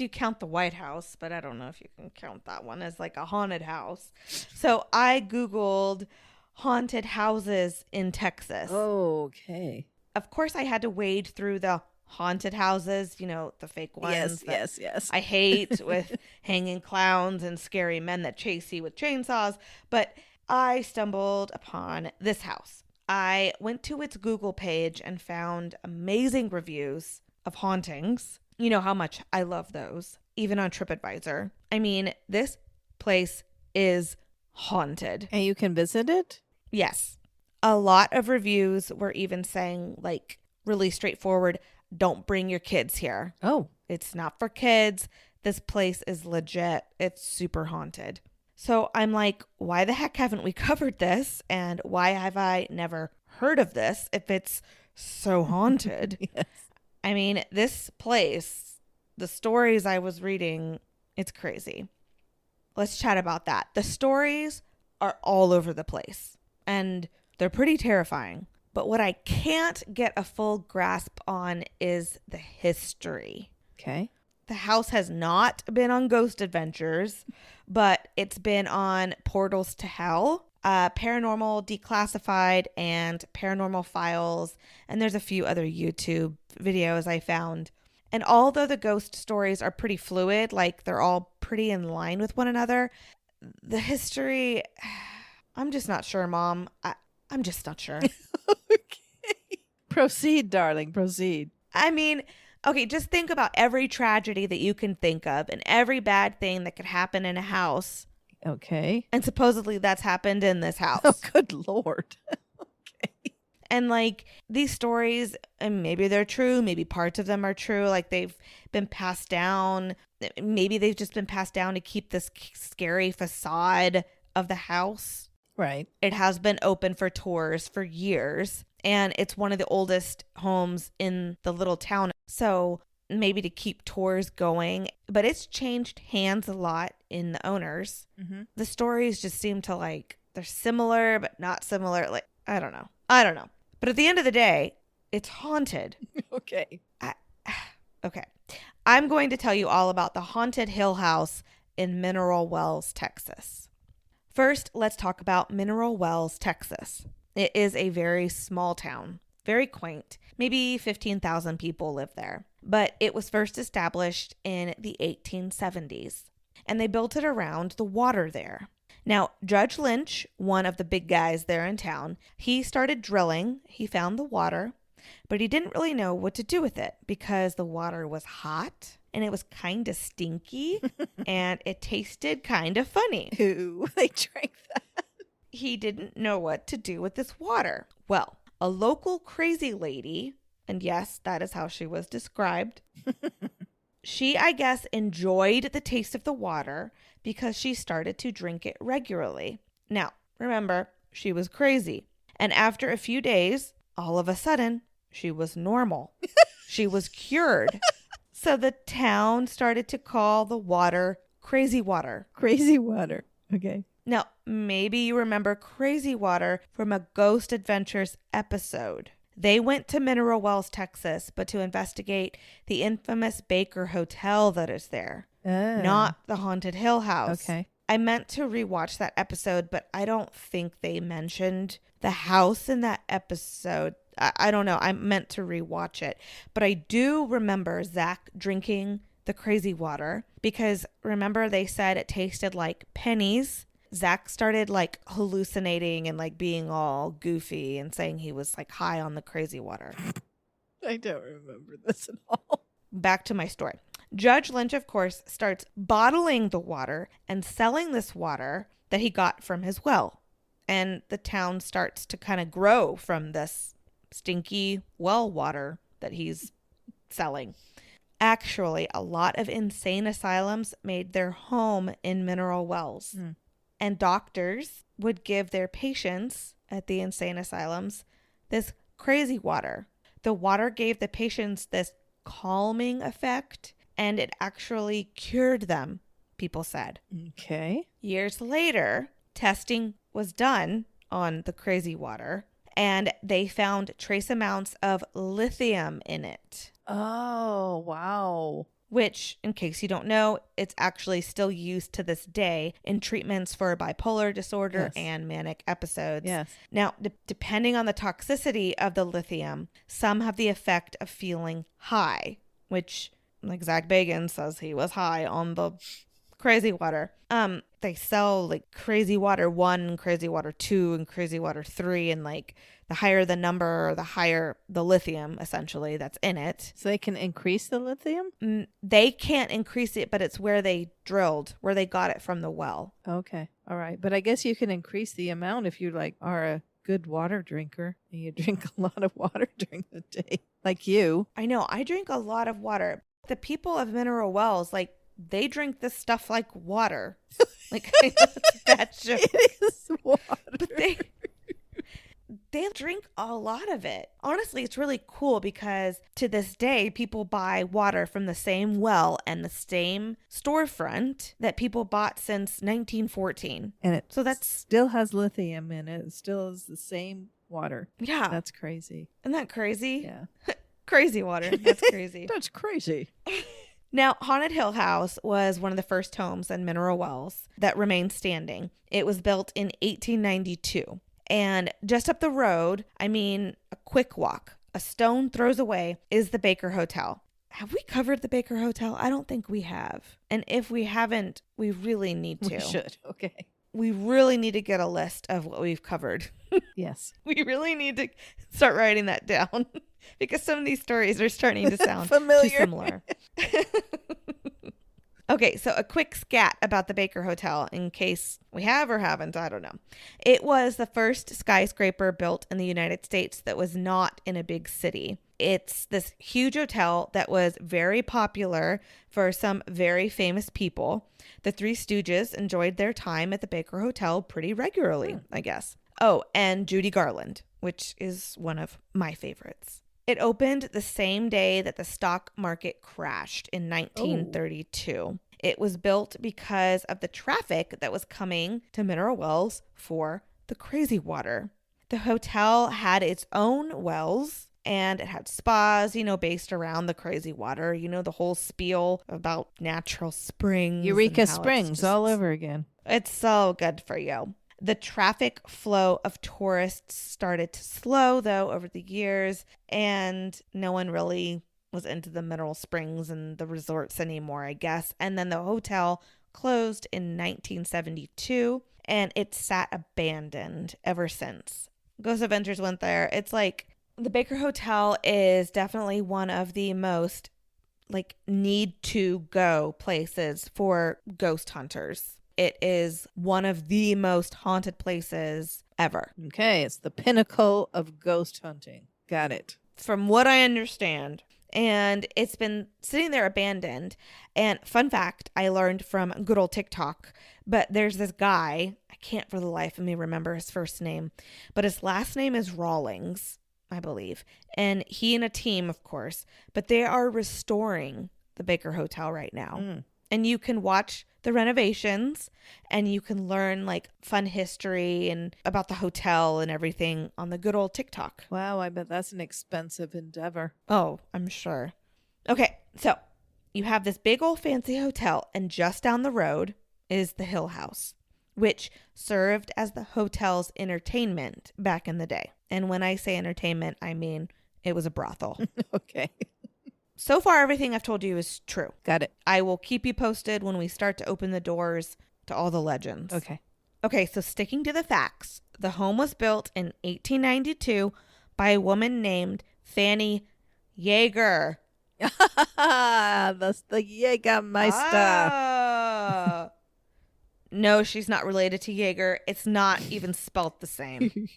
A: count the White House, but I don't know if you can count that one as like a haunted house. So I Googled haunted houses in Texas.
B: Okay.
A: Of course, I had to wade through the haunted houses, you know, the fake ones.
B: Yes.
A: I hate with hanging clowns and scary men that chase you with chainsaws. But I stumbled upon this house. I went to its Google page and found amazing reviews of hauntings. You know how much I love those, even on TripAdvisor. I mean, this place is haunted.
B: And you can visit it?
A: Yes. A lot of reviews were even saying, like, really straightforward, don't bring your kids here.
B: Oh.
A: It's not for kids. This place is legit. It's super haunted. So I'm like, why the heck haven't we covered this? And why have I never heard of this if it's so haunted?
B: Yes.
A: I mean, this place, the stories I was reading, it's crazy. Let's chat about that. The stories are all over the place and they're pretty terrifying. But what I can't get a full grasp on is the history.
B: Okay.
A: The house has not been on Ghost Adventures, but it's been on Portals to Hell, Paranormal Declassified, and Paranormal Files. And there's a few other YouTube videos I found. And although the ghost stories are pretty fluid, like they're all pretty in line with one another, the history, I'm just not sure, Mom. I'm just not sure.
B: Okay. Proceed, darling. Proceed.
A: I mean, okay, just think about every tragedy that you can think of and every bad thing that could happen in a house.
B: Okay.
A: And supposedly that's happened in this house.
B: Oh, good Lord. Okay.
A: And like these stories, and maybe they're true, maybe parts of them are true, like they've been passed down. Maybe they've just been passed down to keep this scary facade of the house.
B: Right.
A: It has been open for tours for years, and it's one of the oldest homes in the little town. So maybe to keep tours going, but it's changed hands a lot in the owners. Mm-hmm. The stories just seem to like, they're similar, but not similar. Like, I don't know. But at the end of the day, it's haunted.
B: Okay.
A: Okay. I'm going to tell you all about the Haunted Hill House in Mineral Wells, Texas. First, let's talk about Mineral Wells, Texas. It is a very small town, very quaint. Maybe 15,000 people live there. But it was first established in the 1870s, and they built it around the water there. Now, Judge Lynch, one of the big guys there in town, he started drilling. He found the water, but he didn't really know what to do with it because the water was hot and it was kind of stinky and it tasted kind of funny.
B: Ooh, they drank that.
A: He didn't know what to do with this water. Well, a local crazy lady, and yes, that is how she was described, she, I guess, enjoyed the taste of the water because she started to drink it regularly. Now, remember, she was crazy. And after a few days, all of a sudden, she was normal. She was cured. So the town started to call the water Crazy Water.
B: Crazy Water. Okay.
A: Now, maybe you remember Crazy Water from a Ghost Adventures episode. They went to Mineral Wells, Texas, but to investigate the infamous Baker Hotel that is there, not the Haunted Hill House.
B: Okay.
A: I meant to rewatch that episode, but I don't think they mentioned the house in that episode. I don't know. I meant to rewatch it. But I do remember Zach drinking the crazy water because remember they said it tasted like pennies. Zach started like hallucinating and like being all goofy and saying he was like high on the crazy water.
B: I don't remember this at all.
A: Back to my story. Judge Lynch, of course, starts bottling the water and selling this water that he got from his well. And the town starts to kind of grow from this stinky well water that he's selling. Actually, a lot of insane asylums made their home in mineral wells. And doctors would give their patients at the insane asylums this crazy water. The water gave the patients this calming effect, and it actually cured them, people said.
B: Okay.
A: Years later, testing was done on the crazy water, and they found trace amounts of lithium in it.
B: Oh, wow.
A: Which, in case you don't know, it's actually still used to this day in treatments for bipolar disorder and manic episodes.
B: Yes.
A: Now, depending on the toxicity of the lithium, some have the effect of feeling high, which, like Zach Bagans says, he was high on the crazy water. They sell like crazy water 1, crazy water 2, and crazy water 3, and like the higher the number, the higher the lithium essentially that's in it.
B: So they can increase the lithium?
A: They can't increase it, but it's where they drilled, where they got it from the well.
B: Okay. All right. But I guess you can increase the amount if you like are a good water drinker and you drink a lot of water during the day, like you.
A: I know. I drink a lot of water. The people of Mineral Wells, like, they drink this stuff like water. Like, I know it's a bad joke.
B: It is water.
A: But they drink a lot of it. Honestly, it's really cool because to this day, people buy water from the same well and the same storefront that people bought since 1914.
B: And it
A: so that's
B: still has lithium in it. It still is the same water.
A: Yeah.
B: That's crazy.
A: Isn't that crazy?
B: Yeah.
A: Crazy water. That's crazy.
B: That's crazy.
A: Now, Haunted Hill House was one of the first homes in Mineral Wells that remained standing. It was built in 1892. And just up the road, I mean, a quick walk, a stone throws away, is the Baker Hotel. Have we covered the Baker Hotel? I don't think we have. And if we haven't, we really need to.
B: We should. Okay.
A: We really need to get a list of what we've covered.
B: Yes.
A: We really need to start writing that down because some of these stories are starting to sound
B: familiar.
A: too similar. Okay, so a quick scat about the Baker Hotel in case we have or haven't, I don't know. It was the first skyscraper built in the United States that was not in a big city. It's this huge hotel that was very popular for some very famous people. The Three Stooges enjoyed their time at the Baker Hotel pretty regularly, I guess. Oh, and Judy Garland, which is one of my favorites. It opened the same day that the stock market crashed in 1932. Oh. It was built because of the traffic that was coming to Mineral Wells for the crazy water. The hotel had its own wells and it had spas, based around the crazy water. The whole spiel about natural springs.
B: Eureka Springs all over again.
A: It's so good for you. The traffic flow of tourists started to slow, though, over the years, and no one really was into the mineral springs and the resorts anymore, I guess. And then the hotel closed in 1972, and it sat abandoned ever since. Ghost Adventures went there. It's like the Baker Hotel is definitely one of the most need to go places for ghost hunters. It is one of the most haunted places ever.
B: Okay, it's the pinnacle of ghost hunting. Got it.
A: From what I understand. And it's been sitting there abandoned. And fun fact, I learned from good old TikTok, but there's this guy, I can't for the life of me remember his first name, but his last name is Rawlings, I believe. And he and a team, of course, but they are restoring the Baker Hotel right now. And you can watch the renovations and you can learn fun history and about the hotel and everything on the good old TikTok.
B: Wow, I bet that's an expensive endeavor.
A: Oh, I'm sure. Okay, so you have this big old fancy hotel and just down the road, is the Hill House, which served as the hotel's entertainment back in the day. And when I say entertainment, I mean it was a brothel.
B: Okay.
A: So far, everything I've told you is true.
B: Got it.
A: I will keep you posted when we start to open the doors to all the legends.
B: Okay.
A: Okay, so sticking to the facts, the home was built in 1892 by a woman named Fanny Yeager.
B: That's the Jägermeister.
A: Ah. No, she's not related to Jaeger. It's not even spelt the same.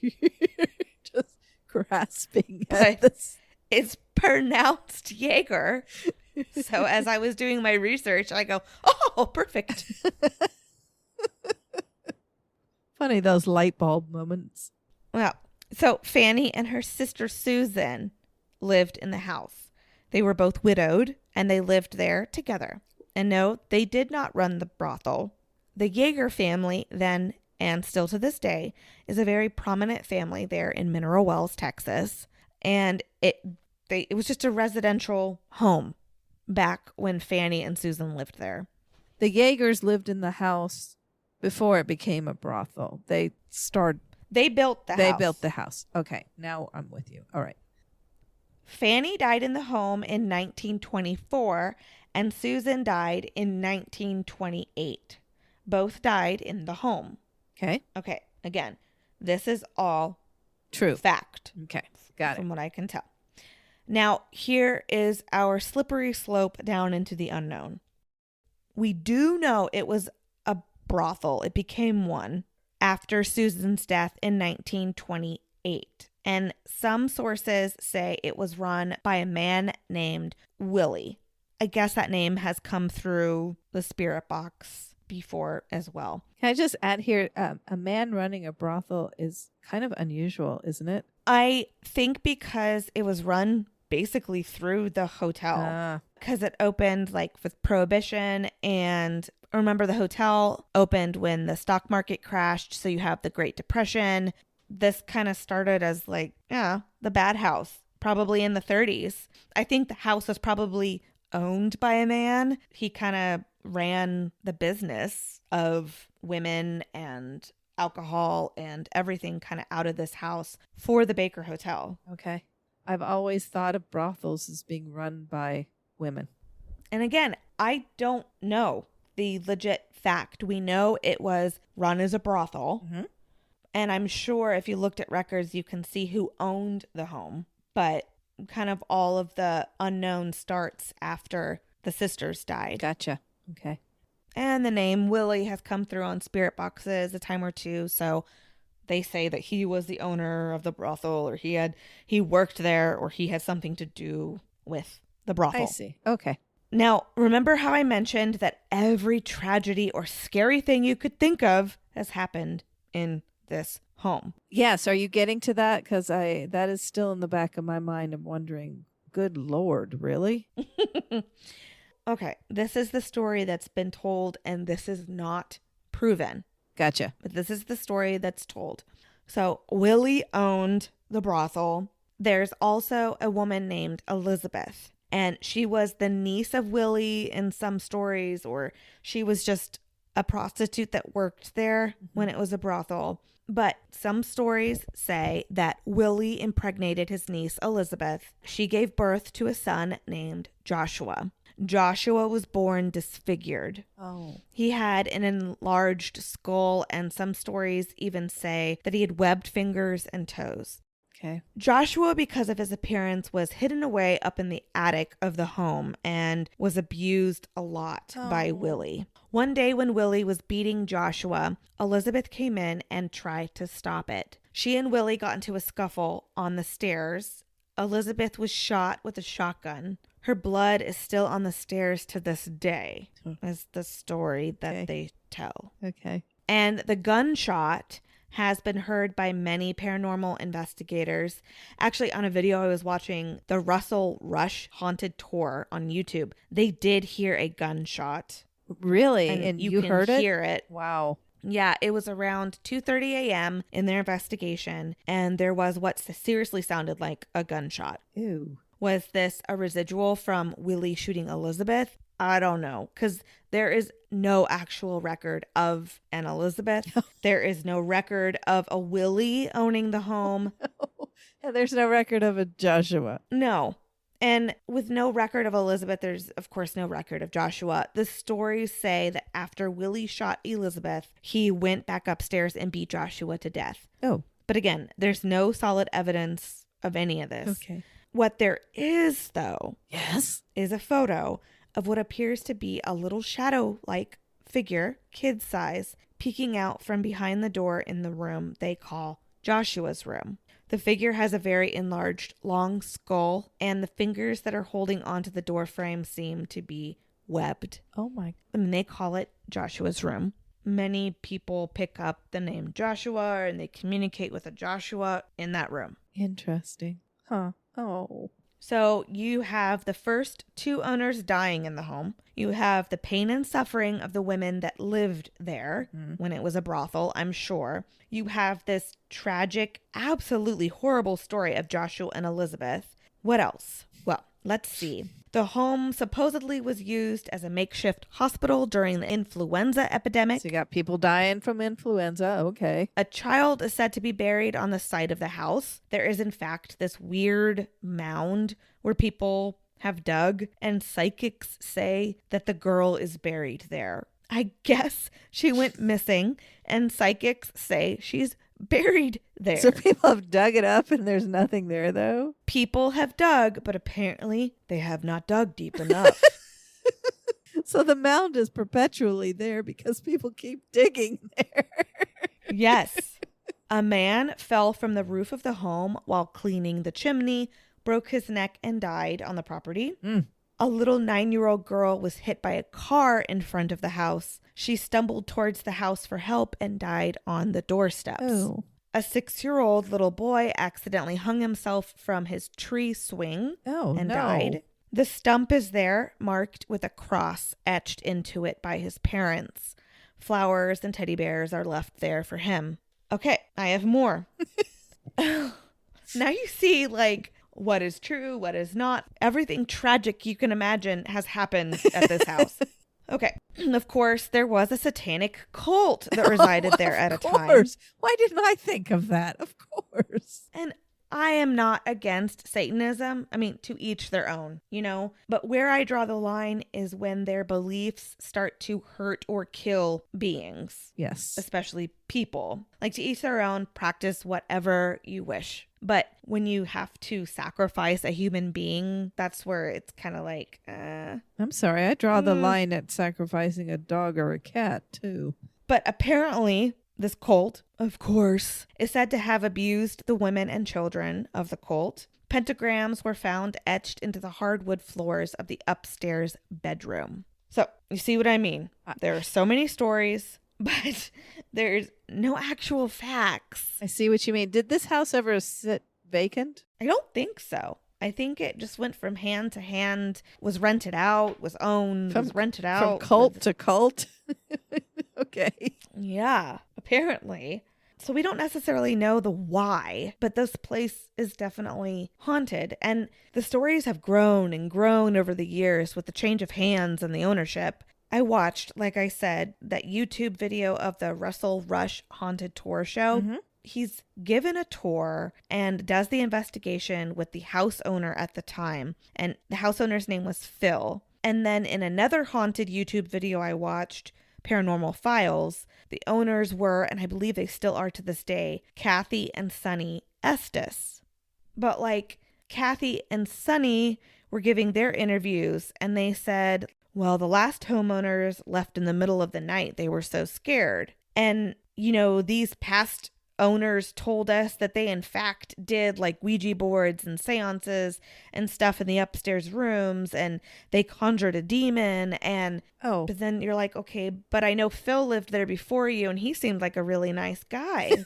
B: Just grasping
A: But
B: at this.
A: it's pronounced Jaeger. So as I was doing my research, I go, oh, perfect.
B: Funny, those light bulb moments.
A: Well, so Fanny and her sister Susan lived in the house. They were both widowed and they lived there together. And no, they did not run the brothel. The Jaeger family then, and still to this day, is a very prominent family there in Mineral Wells, Texas. And it was just a residential home back when Fanny and Susan lived there.
B: The Jaegers lived in the house before it became a brothel. They
A: built the house.
B: They built the house. Okay, now I'm with you. All right.
A: Fanny died in the home in 1924 and Susan died in 1928. Both died in the home.
B: Okay.
A: Okay, again, this is all
B: True.
A: fact.
B: Okay. Got
A: From
B: it.
A: what I can tell. Now, here is our slippery slope down into the unknown. We do know it was a brothel. It became one after Susan's death in 1928. And some sources say it was run by a man named Willie. I guess that name has come through the spirit box before as well.
B: Can I just add here, a man running a brothel is kind of unusual, isn't it?
A: I think because it was run basically through the hotel. Because it opened like with Prohibition, and remember the hotel opened when the stock market crashed, so you have the Great Depression. This kind of started as like, the bad house, probably in the 30s. I think the house was probably owned by a man. He kind of ran the business of women and alcohol and everything kind of out of this house for the Baker Hotel.
B: Okay. I've always thought of brothels as being run by women.
A: And again, I don't know the legit fact. We know it was run as a brothel.
B: Mm-hmm.
A: And I'm sure if you looked at records, you can see who owned the home. But kind of all of the unknown starts after the sisters died.
B: Gotcha. Okay.
A: And the name Willie has come through on spirit boxes a time or two. So they say that he was the owner of the brothel, or he worked there, or he had something to do with the brothel.
B: I see. Okay.
A: Now, remember how I mentioned that every tragedy or scary thing you could think of has happened in this home?
B: Yes. Are you getting to that? Because that is still in the back of my mind. I'm wondering, good Lord, really?
A: Okay, this is the story that's been told, and this is not proven.
B: Gotcha.
A: But this is the story that's told. So Willie owned the brothel. There's also a woman named Elizabeth, and she was the niece of Willie in some stories, or she was just a prostitute that worked there when it was a brothel. But some stories say that Willie impregnated his niece Elizabeth. She gave birth to a son named Joshua. Joshua was born disfigured.
B: Oh.
A: He had an enlarged skull, and some stories even say that he had webbed fingers and toes.
B: Okay.
A: Joshua, because of his appearance, was hidden away up in the attic of the home and was abused a lot by Willie. One day when Willie was beating Joshua, Elizabeth came in and tried to stop it. She and Willie got into a scuffle on the stairs. Elizabeth was shot with a shotgun. Her blood is still on the stairs to this day, is the story that they tell.
B: Okay.
A: And the gunshot has been heard by many paranormal investigators. Actually, on a video I was watching, the Russell Rush Haunted Tour on YouTube, they did hear a gunshot.
B: Really? And you heard it?
A: You can hear it.
B: Wow.
A: Yeah, it was around 2:30 a.m. in their investigation, and there was what seriously sounded like a gunshot.
B: Ew.
A: Was this a residual from Willie shooting Elizabeth? I don't know, because there is no actual record of an Elizabeth. There is no record of a Willie owning the home.
B: And there's no record of a Joshua.
A: No. And with no record of Elizabeth, there's, of course, no record of Joshua. The stories say that after Willie shot Elizabeth, he went back upstairs and beat Joshua to death.
B: Oh.
A: But again, there's no solid evidence of any of this.
B: Okay.
A: What there is, though,
B: Yes.
A: is a photo of what appears to be a little shadow-like figure, kid size, peeking out from behind the door in the room they call Joshua's room. The figure has a very enlarged, long skull, and the fingers that are holding onto the door frame seem to be webbed.
B: Oh my.
A: I mean, they call it Joshua's room. Many people pick up the name Joshua and they communicate with a Joshua in that room.
B: Interesting. Huh. Oh.
A: So you have the first 2 owners dying in the home. You have the pain and suffering of the women that lived there when it was a brothel, I'm sure. You have this tragic, absolutely horrible story of Joshua and Elizabeth. What else? Well, let's see. The home supposedly was used as a makeshift hospital during the influenza epidemic.
B: So you got people dying from influenza. Okay.
A: A child is said to be buried on the site of the house. There is, in fact, this weird mound where people have dug, and psychics say that the girl is buried there. I guess she went missing, and psychics say she's buried there.
B: So people have dug it up and there's nothing there, though?
A: People have dug, but apparently they have not dug deep enough.
B: So the mound is perpetually there because people keep digging there.
A: Yes. A man fell from the roof of the home while cleaning the chimney, broke his neck, and died on the property. A little 9-year-old girl was hit by a car in front of the house. She stumbled towards the house for help and died on the doorsteps.
B: Oh.
A: A 6-year-old little boy accidentally hung himself from his tree swing and died. The stump is there, marked with a cross etched into it by his parents. Flowers and teddy bears are left there for him. Okay, I have more. Now you see, like, what is true, what is not. Everything tragic you can imagine has happened at this house. Okay. Of course, there was a satanic cult that resided there at a time.
B: Why didn't I think of that? Of course.
A: And I am not against Satanism. I mean, to each their own, you know. But where I draw the line is when their beliefs start to hurt or kill beings.
B: Yes.
A: Especially people. Like, to each their own, practice whatever you wish. But when you have to sacrifice a human being, that's where it's kind of like,
B: I'm sorry, I draw the line at sacrificing a dog or a cat, too.
A: But apparently, this cult, of course, is said to have abused the women and children of the cult. Pentagrams were found etched into the hardwood floors of the upstairs bedroom. So, you see what I mean? There are so many stories, but there's no actual facts.
B: I see what you mean. Did this house ever sit vacant?
A: I don't think so. I think it just went from hand to hand, was rented out, was owned, was rented out.
B: From cult to cult? Okay.
A: Yeah, apparently. So we don't necessarily know the why, but this place is definitely haunted. And the stories have grown and grown over the years with the change of hands and the ownership. I watched, like I said, that YouTube video of the Russell Rush Haunted Tour show. Mm-hmm. He's given a tour and does the investigation with the house owner at the time. And the house owner's name was Phil. And then in another haunted YouTube video I watched, Paranormal Files, the owners were, and I believe they still are to this day, Kathy and Sonny Estes. But like, Kathy and Sonny were giving their interviews and they said, well, the last homeowners left in the middle of the night. They were so scared. And, you know, these past owners told us that they in fact did like Ouija boards and seances and stuff in the upstairs rooms, and they conjured a demon. And but then you're like, okay, but I know Phil lived there before you and he seemed like a really nice guy.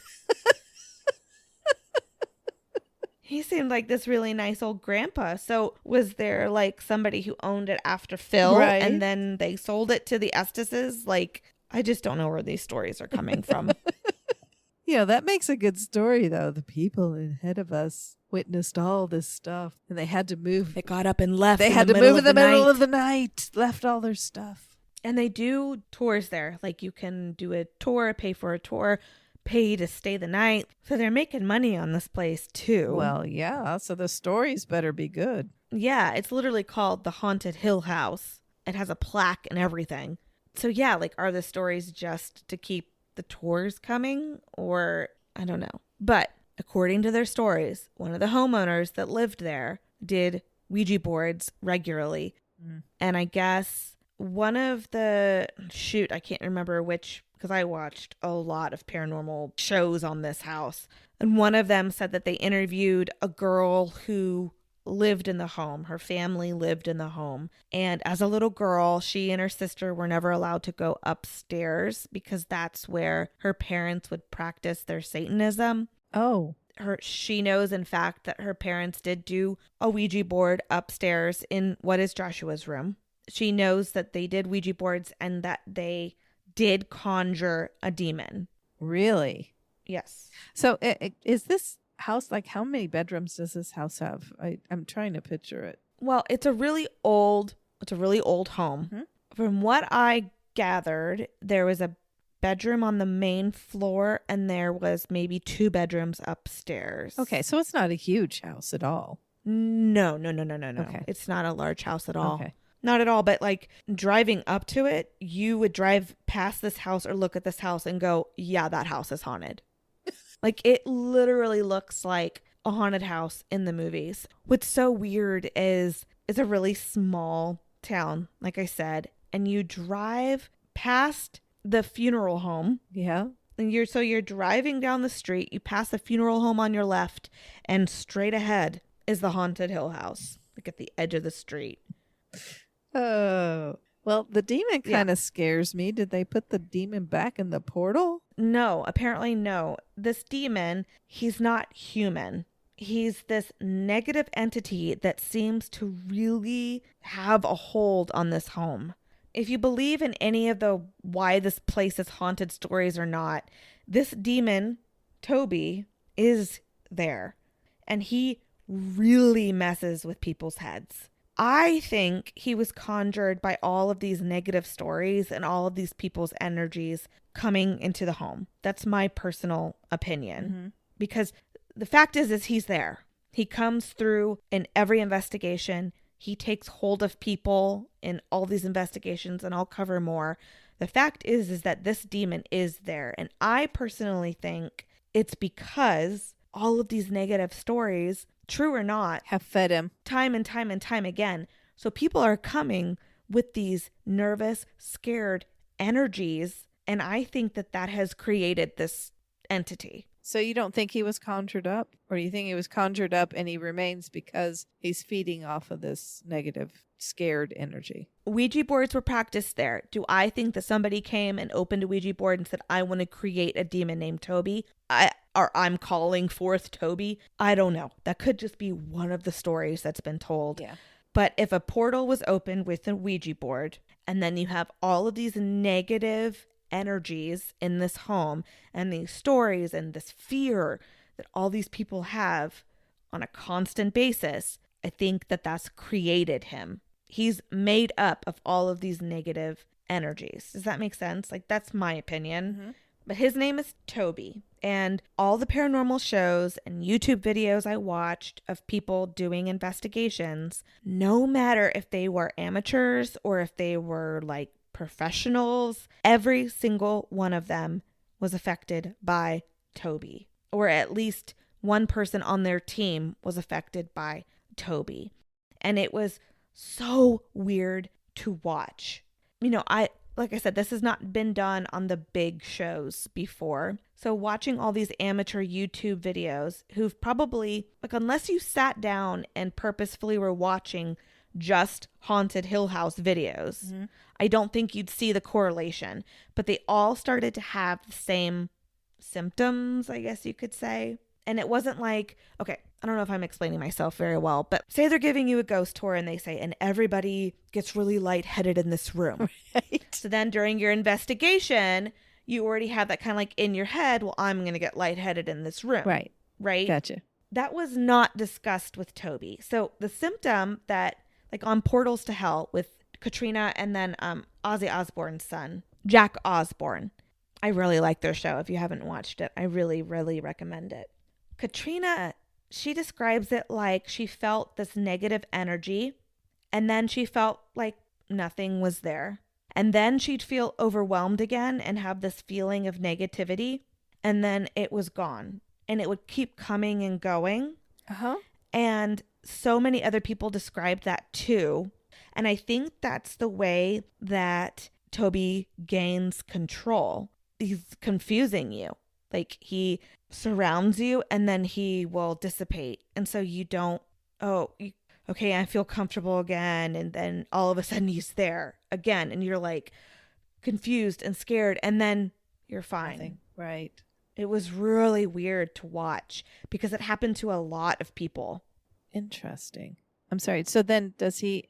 A: He seemed like this really nice old grandpa. So was there like somebody who owned it after Phil and then they sold it to the Esteses? Like, I just don't know where these stories are coming from.
B: That makes a good story, though. The people ahead of us witnessed all this stuff, and they had to move.
A: They got up and left.
B: They had to move in the middle of the night, left all their stuff.
A: And they do tours there. Like, you can do a tour, pay for a tour, pay to stay the night. So they're making money on this place, too.
B: Well, yeah. So the stories better be good.
A: Yeah, it's literally called the Haunted Hill House. It has a plaque and everything. So yeah, like, are the stories just to keep the tours coming? Or I don't know. But according to their stories, one of the homeowners that lived there did Ouija boards regularly. And I guess one of the, I can't remember which, because I watched a lot of paranormal shows on this house. And one of them said that they interviewed a girl who lived in the home. Her family lived in the home. And as a little girl, she and her sister were never allowed to go upstairs because that's where her parents would practice their Satanism.
B: Oh.
A: She knows, in fact, that her parents did do a Ouija board upstairs in what is Joshua's room. She knows that they did Ouija boards and that they did conjure a demon.
B: Really?
A: Yes.
B: So is this house, like, how many bedrooms does this house have? I'm trying to picture it.
A: Well, it's a really old home. Mm-hmm. From what I gathered, there was a bedroom on the main floor and there was maybe 2 bedrooms upstairs.
B: Okay, so it's not a huge house at all.
A: No.
B: Okay.
A: It's not a large house at all.
B: Okay.
A: Not at all, but like, driving up to it, you would drive past this house or look at this house and go, yeah, that house is haunted. Like, it literally looks like a haunted house in the movies. What's so weird is it's a really small town, like I said, and you drive past the funeral home.
B: Yeah.
A: And you're driving down the street, you pass the funeral home on your left, and straight ahead is the Haunted Hill House, like at the edge of the street.
B: Oh. Well, the demon kind of scares me. Did they put the demon back in the portal?
A: No, apparently no. This demon, he's not human. He's this negative entity that seems to really have a hold on this home. If you believe in any of the why this place is haunted stories or not, this demon, Toby, is there. And he really messes with people's heads. I think he was conjured by all of these negative stories and all of these people's energies coming into the home. That's my personal opinion. Mm-hmm. Because the fact is he's there. He comes through in every investigation. He takes hold of people in all these investigations, and I'll cover more. The fact is that this demon is there. And I personally think it's because all of these negative stories, true or not,
B: have fed him
A: time and time and time again. So people are coming with these nervous, scared energies. And I think that has created this entity.
B: So you don't think he was conjured up? Or you think he was conjured up and he remains because he's feeding off of this negative, scared energy?
A: Ouija boards were practiced there. Do I think that somebody came and opened a Ouija board and said, I want to create a demon named Toby? I'm calling forth Toby? I don't know. That could just be one of the stories that's been told.
B: Yeah.
A: But if a portal was opened with a Ouija board, and then you have all of these negative energies in this home and these stories and this fear that all these people have on a constant basis, I think that's created him. He's made up of all of these negative energies. Does that make sense? Like, that's my opinion. Mm-hmm. But his name is Toby. And all the paranormal shows and YouTube videos I watched of people doing investigations, no matter if they were amateurs or if they were like professionals, every single one of them was affected by Toby, or at least one person on their team was affected by Toby. And it was so weird to watch. Like I said, this has not been done on the big shows before. So watching all these amateur YouTube videos who've probably, like, unless you sat down and purposefully were watching just Haunted Hill House videos, mm-hmm. I don't think you'd see the correlation. But they all started to have the same symptoms, I guess you could say. And it wasn't like, okay, I don't know if I'm explaining myself very well, but say they're giving you a ghost tour and they say, and everybody gets really lightheaded in this room. Right. So then during your investigation, you already have that kind of like in your head, well, I'm going to get lightheaded in this room.
B: Right.
A: Right.
B: Gotcha.
A: That was not discussed with Toby. So the symptom that, like on Portals to Hell with Katrina and then Ozzy Osbourne's son, Jack Osbourne. I really like their show. If you haven't watched it, I really, really recommend it. Katrina, she describes it like she felt this negative energy and then she felt like nothing was there. And then she'd feel overwhelmed again and have this feeling of negativity. And then it was gone. And it would keep coming and going.
B: Uh-huh.
A: And so many other people described that too. And I think that's the way that Toby gains control. He's confusing you. Like he surrounds you and then he will dissipate. And so you don't, okay, I feel comfortable again. And then all of a sudden he's there again. And you're like confused and scared. And then you're fine.
B: Nothing. Right.
A: It was really weird to watch because it happened to a lot of people.
B: Interesting. I'm sorry. So then does he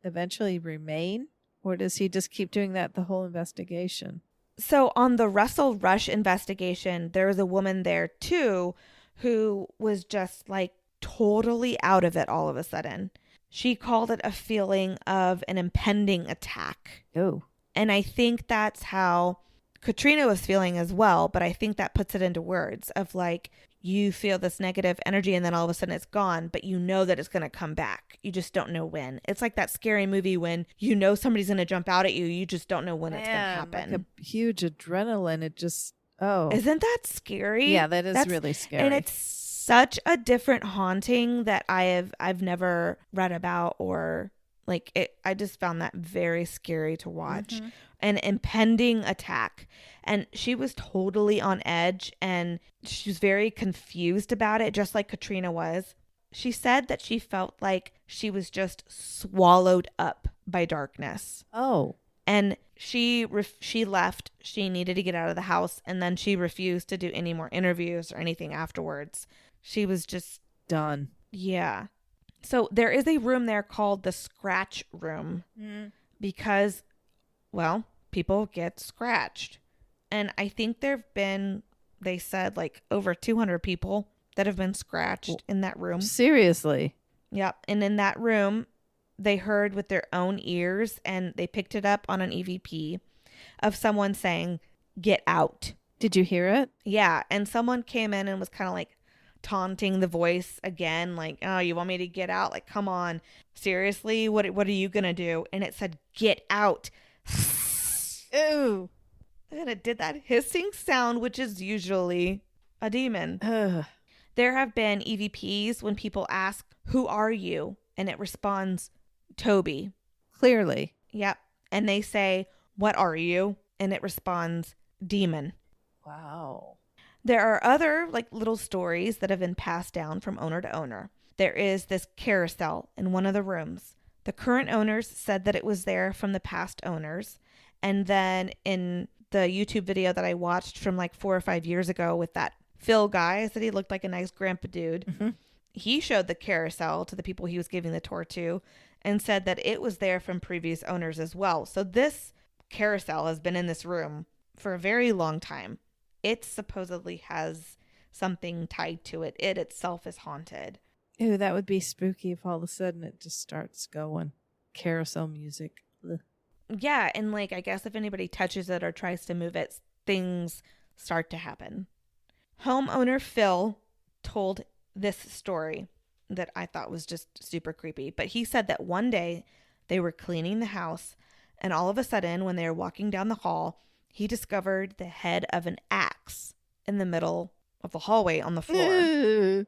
B: eventually remain or does he just keep doing that the whole investigation?
A: So on the Russell Rush investigation, there was a woman there too who was just like totally out of it all of a sudden. She called it a feeling of an impending attack.
B: Oh.
A: And I think that's how Katrina was feeling as well, but I think that puts it into words of like, you feel this negative energy and then all of a sudden it's gone, but you know that it's going to come back. You just don't know when. It's like that scary movie when you know somebody's going to jump out at you. You just don't know when it's going to happen.
B: Like a huge adrenaline. It just, oh.
A: Isn't that scary?
B: Yeah, that's really scary.
A: And it's such a different haunting that I've never read about or like it. I just found that very scary to watch. Mm-hmm. An impending attack. And she was totally on edge and she was very confused about it, just like Katrina was. She said that she felt like she was just swallowed up by darkness.
B: Oh.
A: And she left. She needed to get out of the house. And then she refused to do any more interviews or anything afterwards. She was just
B: done.
A: Yeah. So there is a room there called the Scratch Room because, well, people get scratched. And I think there have been, they said, like over 200 people that have been scratched in that room.
B: Seriously?
A: Yep. And in that room, they heard with their own ears and they picked it up on an EVP of someone saying, "Get out."
B: Did you hear it?
A: Yeah. And someone came in and was kind of like taunting the voice again, like, "Oh, you want me to get out? Like, come on. Seriously? What are you going to do?" And it said, "Get out."
B: Ew.
A: And it did that hissing sound, which is usually a demon.
B: Ugh.
A: There have been EVPs when people ask, "Who are you?" And it responds, "Toby."
B: Clearly.
A: Yep. And they say, "What are you?" And it responds, "Demon."
B: Wow.
A: There are other like little stories that have been passed down from owner to owner. There is this carousel in one of the rooms. The current owners said that it was there from the past owners. And then in the YouTube video that I watched from like 4 or 5 years ago with that Phil guy, I said he looked like a nice grandpa dude. Mm-hmm. He showed the carousel to the people he was giving the tour to and said that it was there from previous owners as well. So this carousel has been in this room for a very long time. It supposedly has something tied to it. It itself is haunted.
B: Ew, that would be spooky if all of a sudden it just starts going. Carousel music. Ugh.
A: Yeah, and like I guess if anybody touches it or tries to move it, things start to happen. Homeowner Phil told this story that I thought was just super creepy. But he said that one day they were cleaning the house and all of a sudden when they were walking down the hall, he discovered the head of an axe in the middle of the hallway on the floor.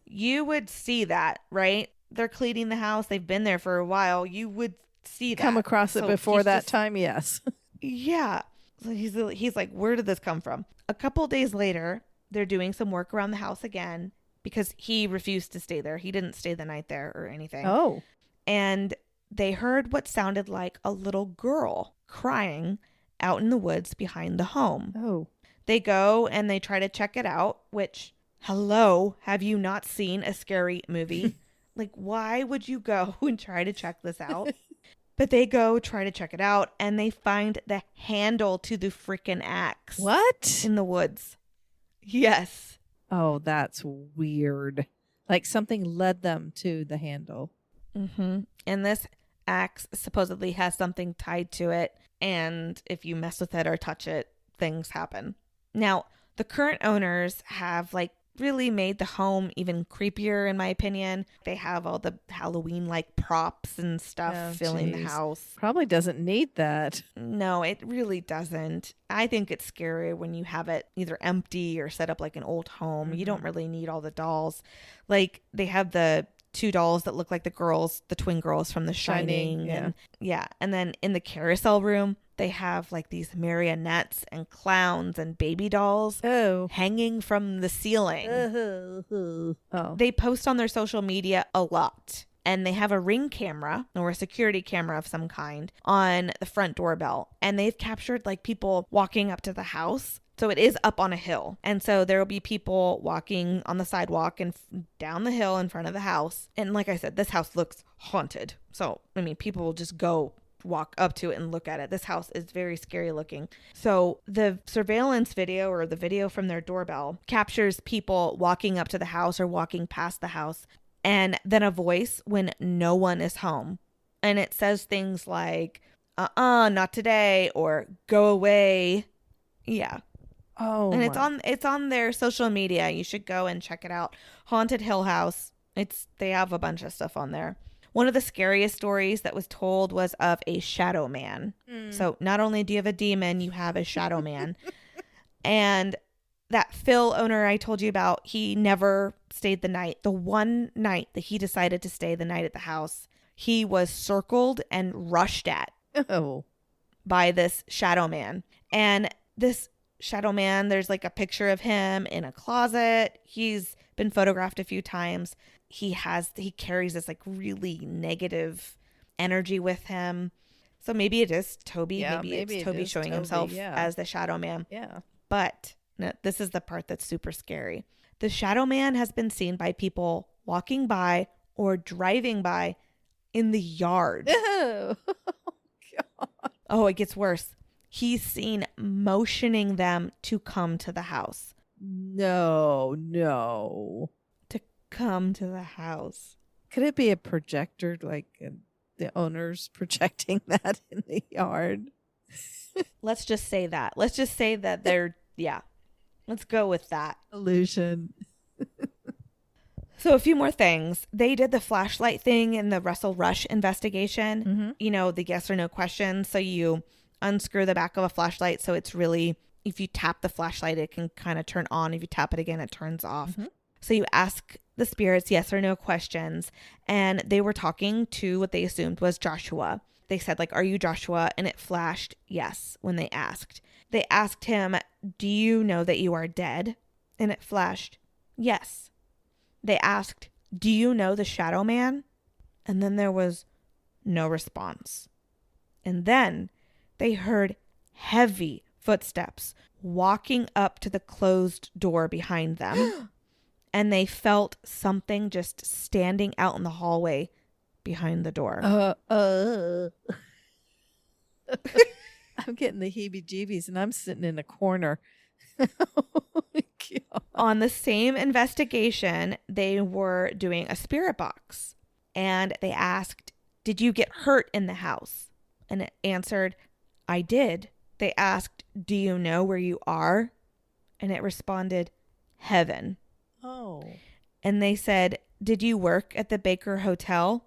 A: You would see that, right? They're cleaning the house. They've been there for a while. You would see that.
B: Come across it before that time, yes.
A: Yeah. So he's like, where did this come from? A couple days later, they're doing some work around the house again because he refused to stay there. He didn't stay the night there or anything.
B: Oh.
A: And they heard what sounded like a little girl crying out in the woods behind the home.
B: Oh.
A: They go and they try to check it out, which, hello, have you not seen a scary movie? Like, why would you go and try to check this out? But they go try to check it out, and they find the handle to the freaking axe.
B: What?
A: In the woods. Yes.
B: Oh, that's weird. Like something led them to the handle.
A: Mm-hmm. And this axe supposedly has something tied to it, and if you mess with it or touch it, things happen. Now, the current owners have really made the home even creepier, in my opinion. They have all the Halloween props and stuff filling the house.
B: Probably doesn't need that.
A: No, it really doesn't. I think it's scary when you have it either empty or set up like an old home. Mm-hmm. You don't really need all the dolls. They have the 2 dolls that look like the twin girls from The Shining. And then in the carousel room, they have these marionettes and clowns and baby dolls hanging from the ceiling.
B: Oh.
A: They post on their social media a lot. And they have a Ring camera or a security camera of some kind on the front doorbell. And they've captured people walking up to the house. So it is up on a hill. And so there will be people walking on the sidewalk and down the hill in front of the house. And like I said, this house looks haunted. So, people will just go walk up to it and look at it. This house is very scary looking. So the surveillance video, or the video from their doorbell, captures people walking up to the house or walking past the house, and then a voice when no one is home. And it says things like, not today, or go away. Yeah.
B: Oh.
A: And it's on their social media. You should go and check it out. Haunted Hill House. They have a bunch of stuff on there. One of the scariest stories that was told was of a shadow man. So not only do you have a demon, you have a shadow man. And that Phil owner I told you about, he never stayed the night. The one night that he decided to stay the night at the house, he was circled and rushed at by this shadow man. And this shadow man, there's a picture of him in a closet. He's been photographed a few times. He carries this really negative energy with him. So maybe it is Toby.
B: Yeah,
A: maybe it's Toby showing himself as the shadow man.
B: Yeah.
A: But no, this is the part that's super scary. The shadow man has been seen by people walking by or driving by in the yard.
B: Oh, God.
A: Oh, it gets worse. He's seen motioning them to come to the house.
B: No.
A: To come to the house.
B: Could it be a projector, the owner's projecting that in the yard?
A: Let's just say that. Let's just say that they're, yeah. Let's go with that.
B: Illusion.
A: So a few more things. They did the flashlight thing in the Russell Rush investigation.
B: Mm-hmm.
A: The yes or no questions. So you unscrew the back of a flashlight. So it's really, if you tap the flashlight, it can kind of turn on. If you tap it again, it turns off. Mm-hmm. So you ask the spirits yes or no questions. And they were talking to what they assumed was Joshua. They said, are you Joshua? And it flashed yes when they asked. They asked him, do you know that you are dead? And it flashed yes. They asked, do you know the shadow man? And then there was no response. And then they heard heavy footsteps walking up to the closed door behind them. And they felt something just standing out in the hallway behind the door.
B: I'm getting the heebie-jeebies, and I'm sitting in a corner.
A: On the same investigation, they were doing a spirit box, and they asked, did you get hurt in the house? And it answered, I did. They asked, do you know where you are? And it responded, heaven.
B: Oh.
A: And they said, did you work at the Baker Hotel?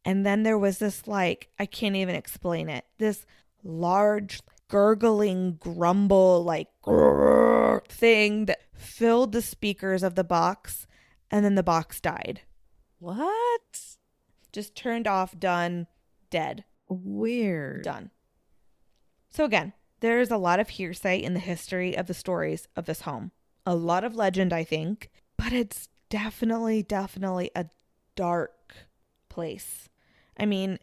A: And then there was this I can't even explain it, this large gurgling grumble grrr thing that filled the speakers of the box, and then the box died.
B: What?
A: Just turned off, done, dead.
B: Weird.
A: Done. So again, there's a lot of hearsay in the history of the stories of this home. A lot of legend, I think, but it's definitely a dark place. I mean,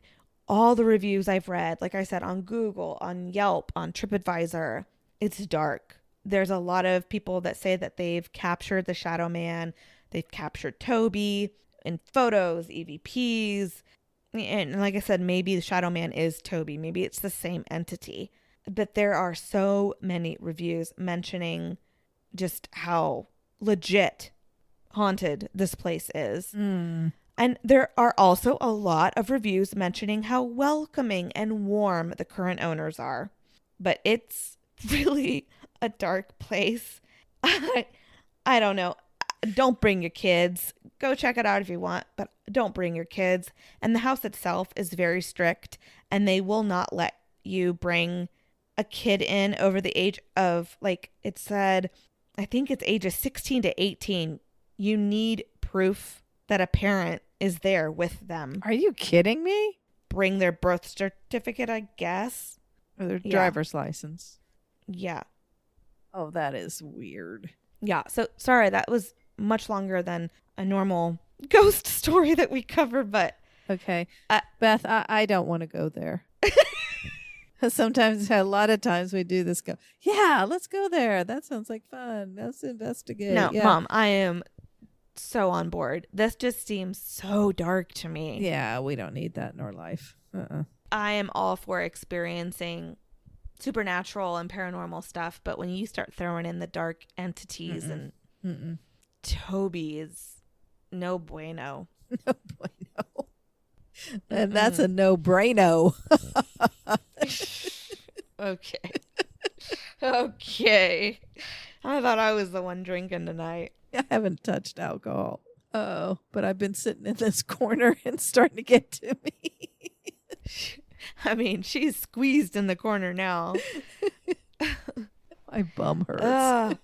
A: all the reviews I've read, like I said, on Google, on Yelp, on TripAdvisor, it's dark. There's a lot of people that say that they've captured the shadow man. They've captured Toby in photos, EVPs. And like I said, maybe the Shadow Man is Toby. Maybe it's the same entity. But there are so many reviews mentioning just how legit haunted this place is.
B: Mm.
A: And there are also a lot of reviews mentioning how welcoming and warm the current owners are. But it's really a dark place. I don't know. Don't bring your kids. Go check it out if you want, but don't bring your kids. And the house itself is very strict, and they will not let you bring a kid in over the age of, like it said, I think it's ages 16 to 18. You need proof that a parent is there with them.
B: Are you kidding me?
A: Bring their birth certificate, I guess.
B: Or their
A: Yeah.
B: driver's license.
A: Yeah.
B: Oh, that is weird.
A: Yeah. So sorry, that was much longer than a normal ghost story that we cover, but
B: Okay. Beth, I don't want to go there. Sometimes, a lot of times we do this. Go, yeah, let's go there. That sounds like fun. Let's investigate.
A: no,
B: yeah.
A: Mom, I am so on board. This just seems so dark to me.
B: Yeah, we don't need that in our life.
A: I am all for experiencing supernatural and paranormal stuff, but when you start throwing in the dark entities and Toby is no bueno.
B: No bueno. And that's a no-braino.
A: Okay. Okay. I thought I was the one drinking tonight.
B: I haven't touched alcohol. Oh, but I've been sitting in this corner and it's starting to get to me.
A: I mean, she's squeezed in the corner now.
B: My bum hurts.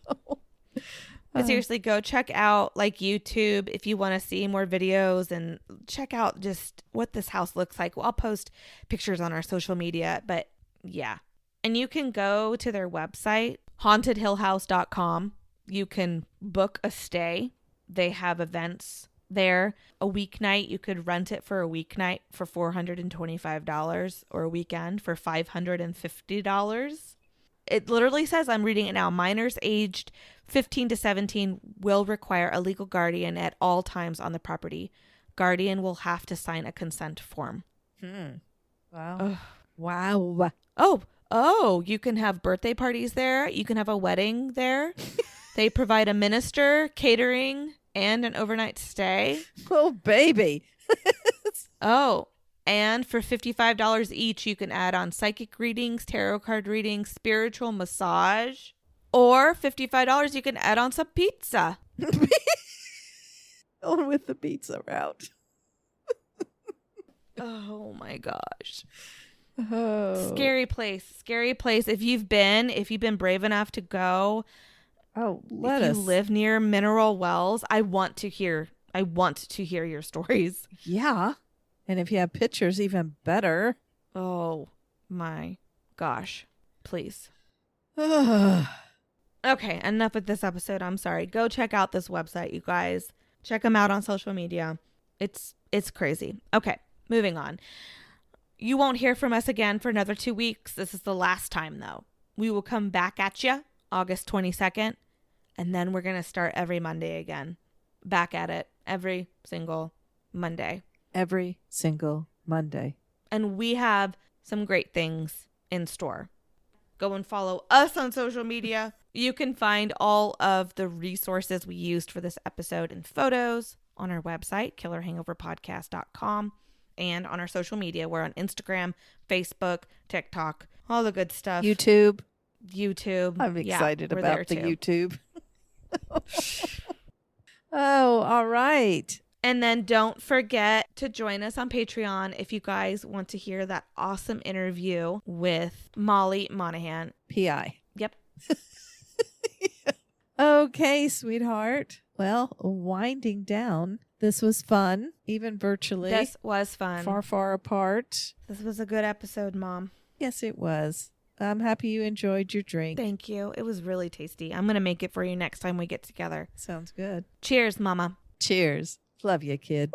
A: But seriously, go check out like YouTube if you want to see more videos and check out just what this house looks like. Well, I'll post pictures on our social media, but yeah. And you can go to their website, hauntedhillhouse.com. You can book a stay. They have events there. A weeknight, you could rent it for a weeknight for $425 or a weekend for $550. It literally says, I'm reading it now, minors aged 15 to 17 will require a legal guardian at all times on the property. Guardian will have to sign a consent form.
B: Wow.
A: Ugh.
B: Wow.
A: Oh, you can have birthday parties there. You can have a wedding there. They provide a minister, catering, and an overnight stay.
B: Oh, baby.
A: Oh, and for $55 each, you can add on psychic readings, tarot card readings, spiritual massage, or $55 you can add on some pizza.
B: Going with the pizza route.
A: Oh my gosh.
B: Oh.
A: Scary place. If you've been brave enough to go,
B: Oh,
A: if you live near mineral wells, I want to hear your stories.
B: Yeah. And if you have pictures, even better.
A: Oh my gosh. Please.
B: Oh,
A: Okay, enough with this episode. I'm sorry. Go check out this website, you guys. Check them out on social media. It's crazy. Okay, moving on. You won't hear from us again for another 2 weeks. This is the last time, though. We will come back at you August 22nd, and then we're going to start every Monday again. Back at it every single Monday.
B: every single Monday.
A: And we have some great things in store. Go and follow us on social media. You can find all of the resources we used for this episode and photos on our website, killerhangoverpodcast.com, and on our social media. We're on Instagram, Facebook, TikTok, all the good stuff.
B: YouTube.
A: Yeah,
B: I'm excited
A: we're there
B: about the
A: too.
B: YouTube. Oh, all right.
A: And then don't forget to join us on Patreon if you guys want to hear that awesome interview with Molly Monahan.
B: PI.
A: Yep.
B: Okay, sweetheart. Well, winding down. This was fun, even virtually.
A: This was fun.
B: Far, far apart.
A: This was a good episode, Mom.
B: Yes, it was. I'm happy you enjoyed your drink.
A: Thank you. It was really tasty. I'm going to make it for you next time we get together.
B: Sounds good.
A: Cheers, Mama.
B: Cheers. Love you, kid.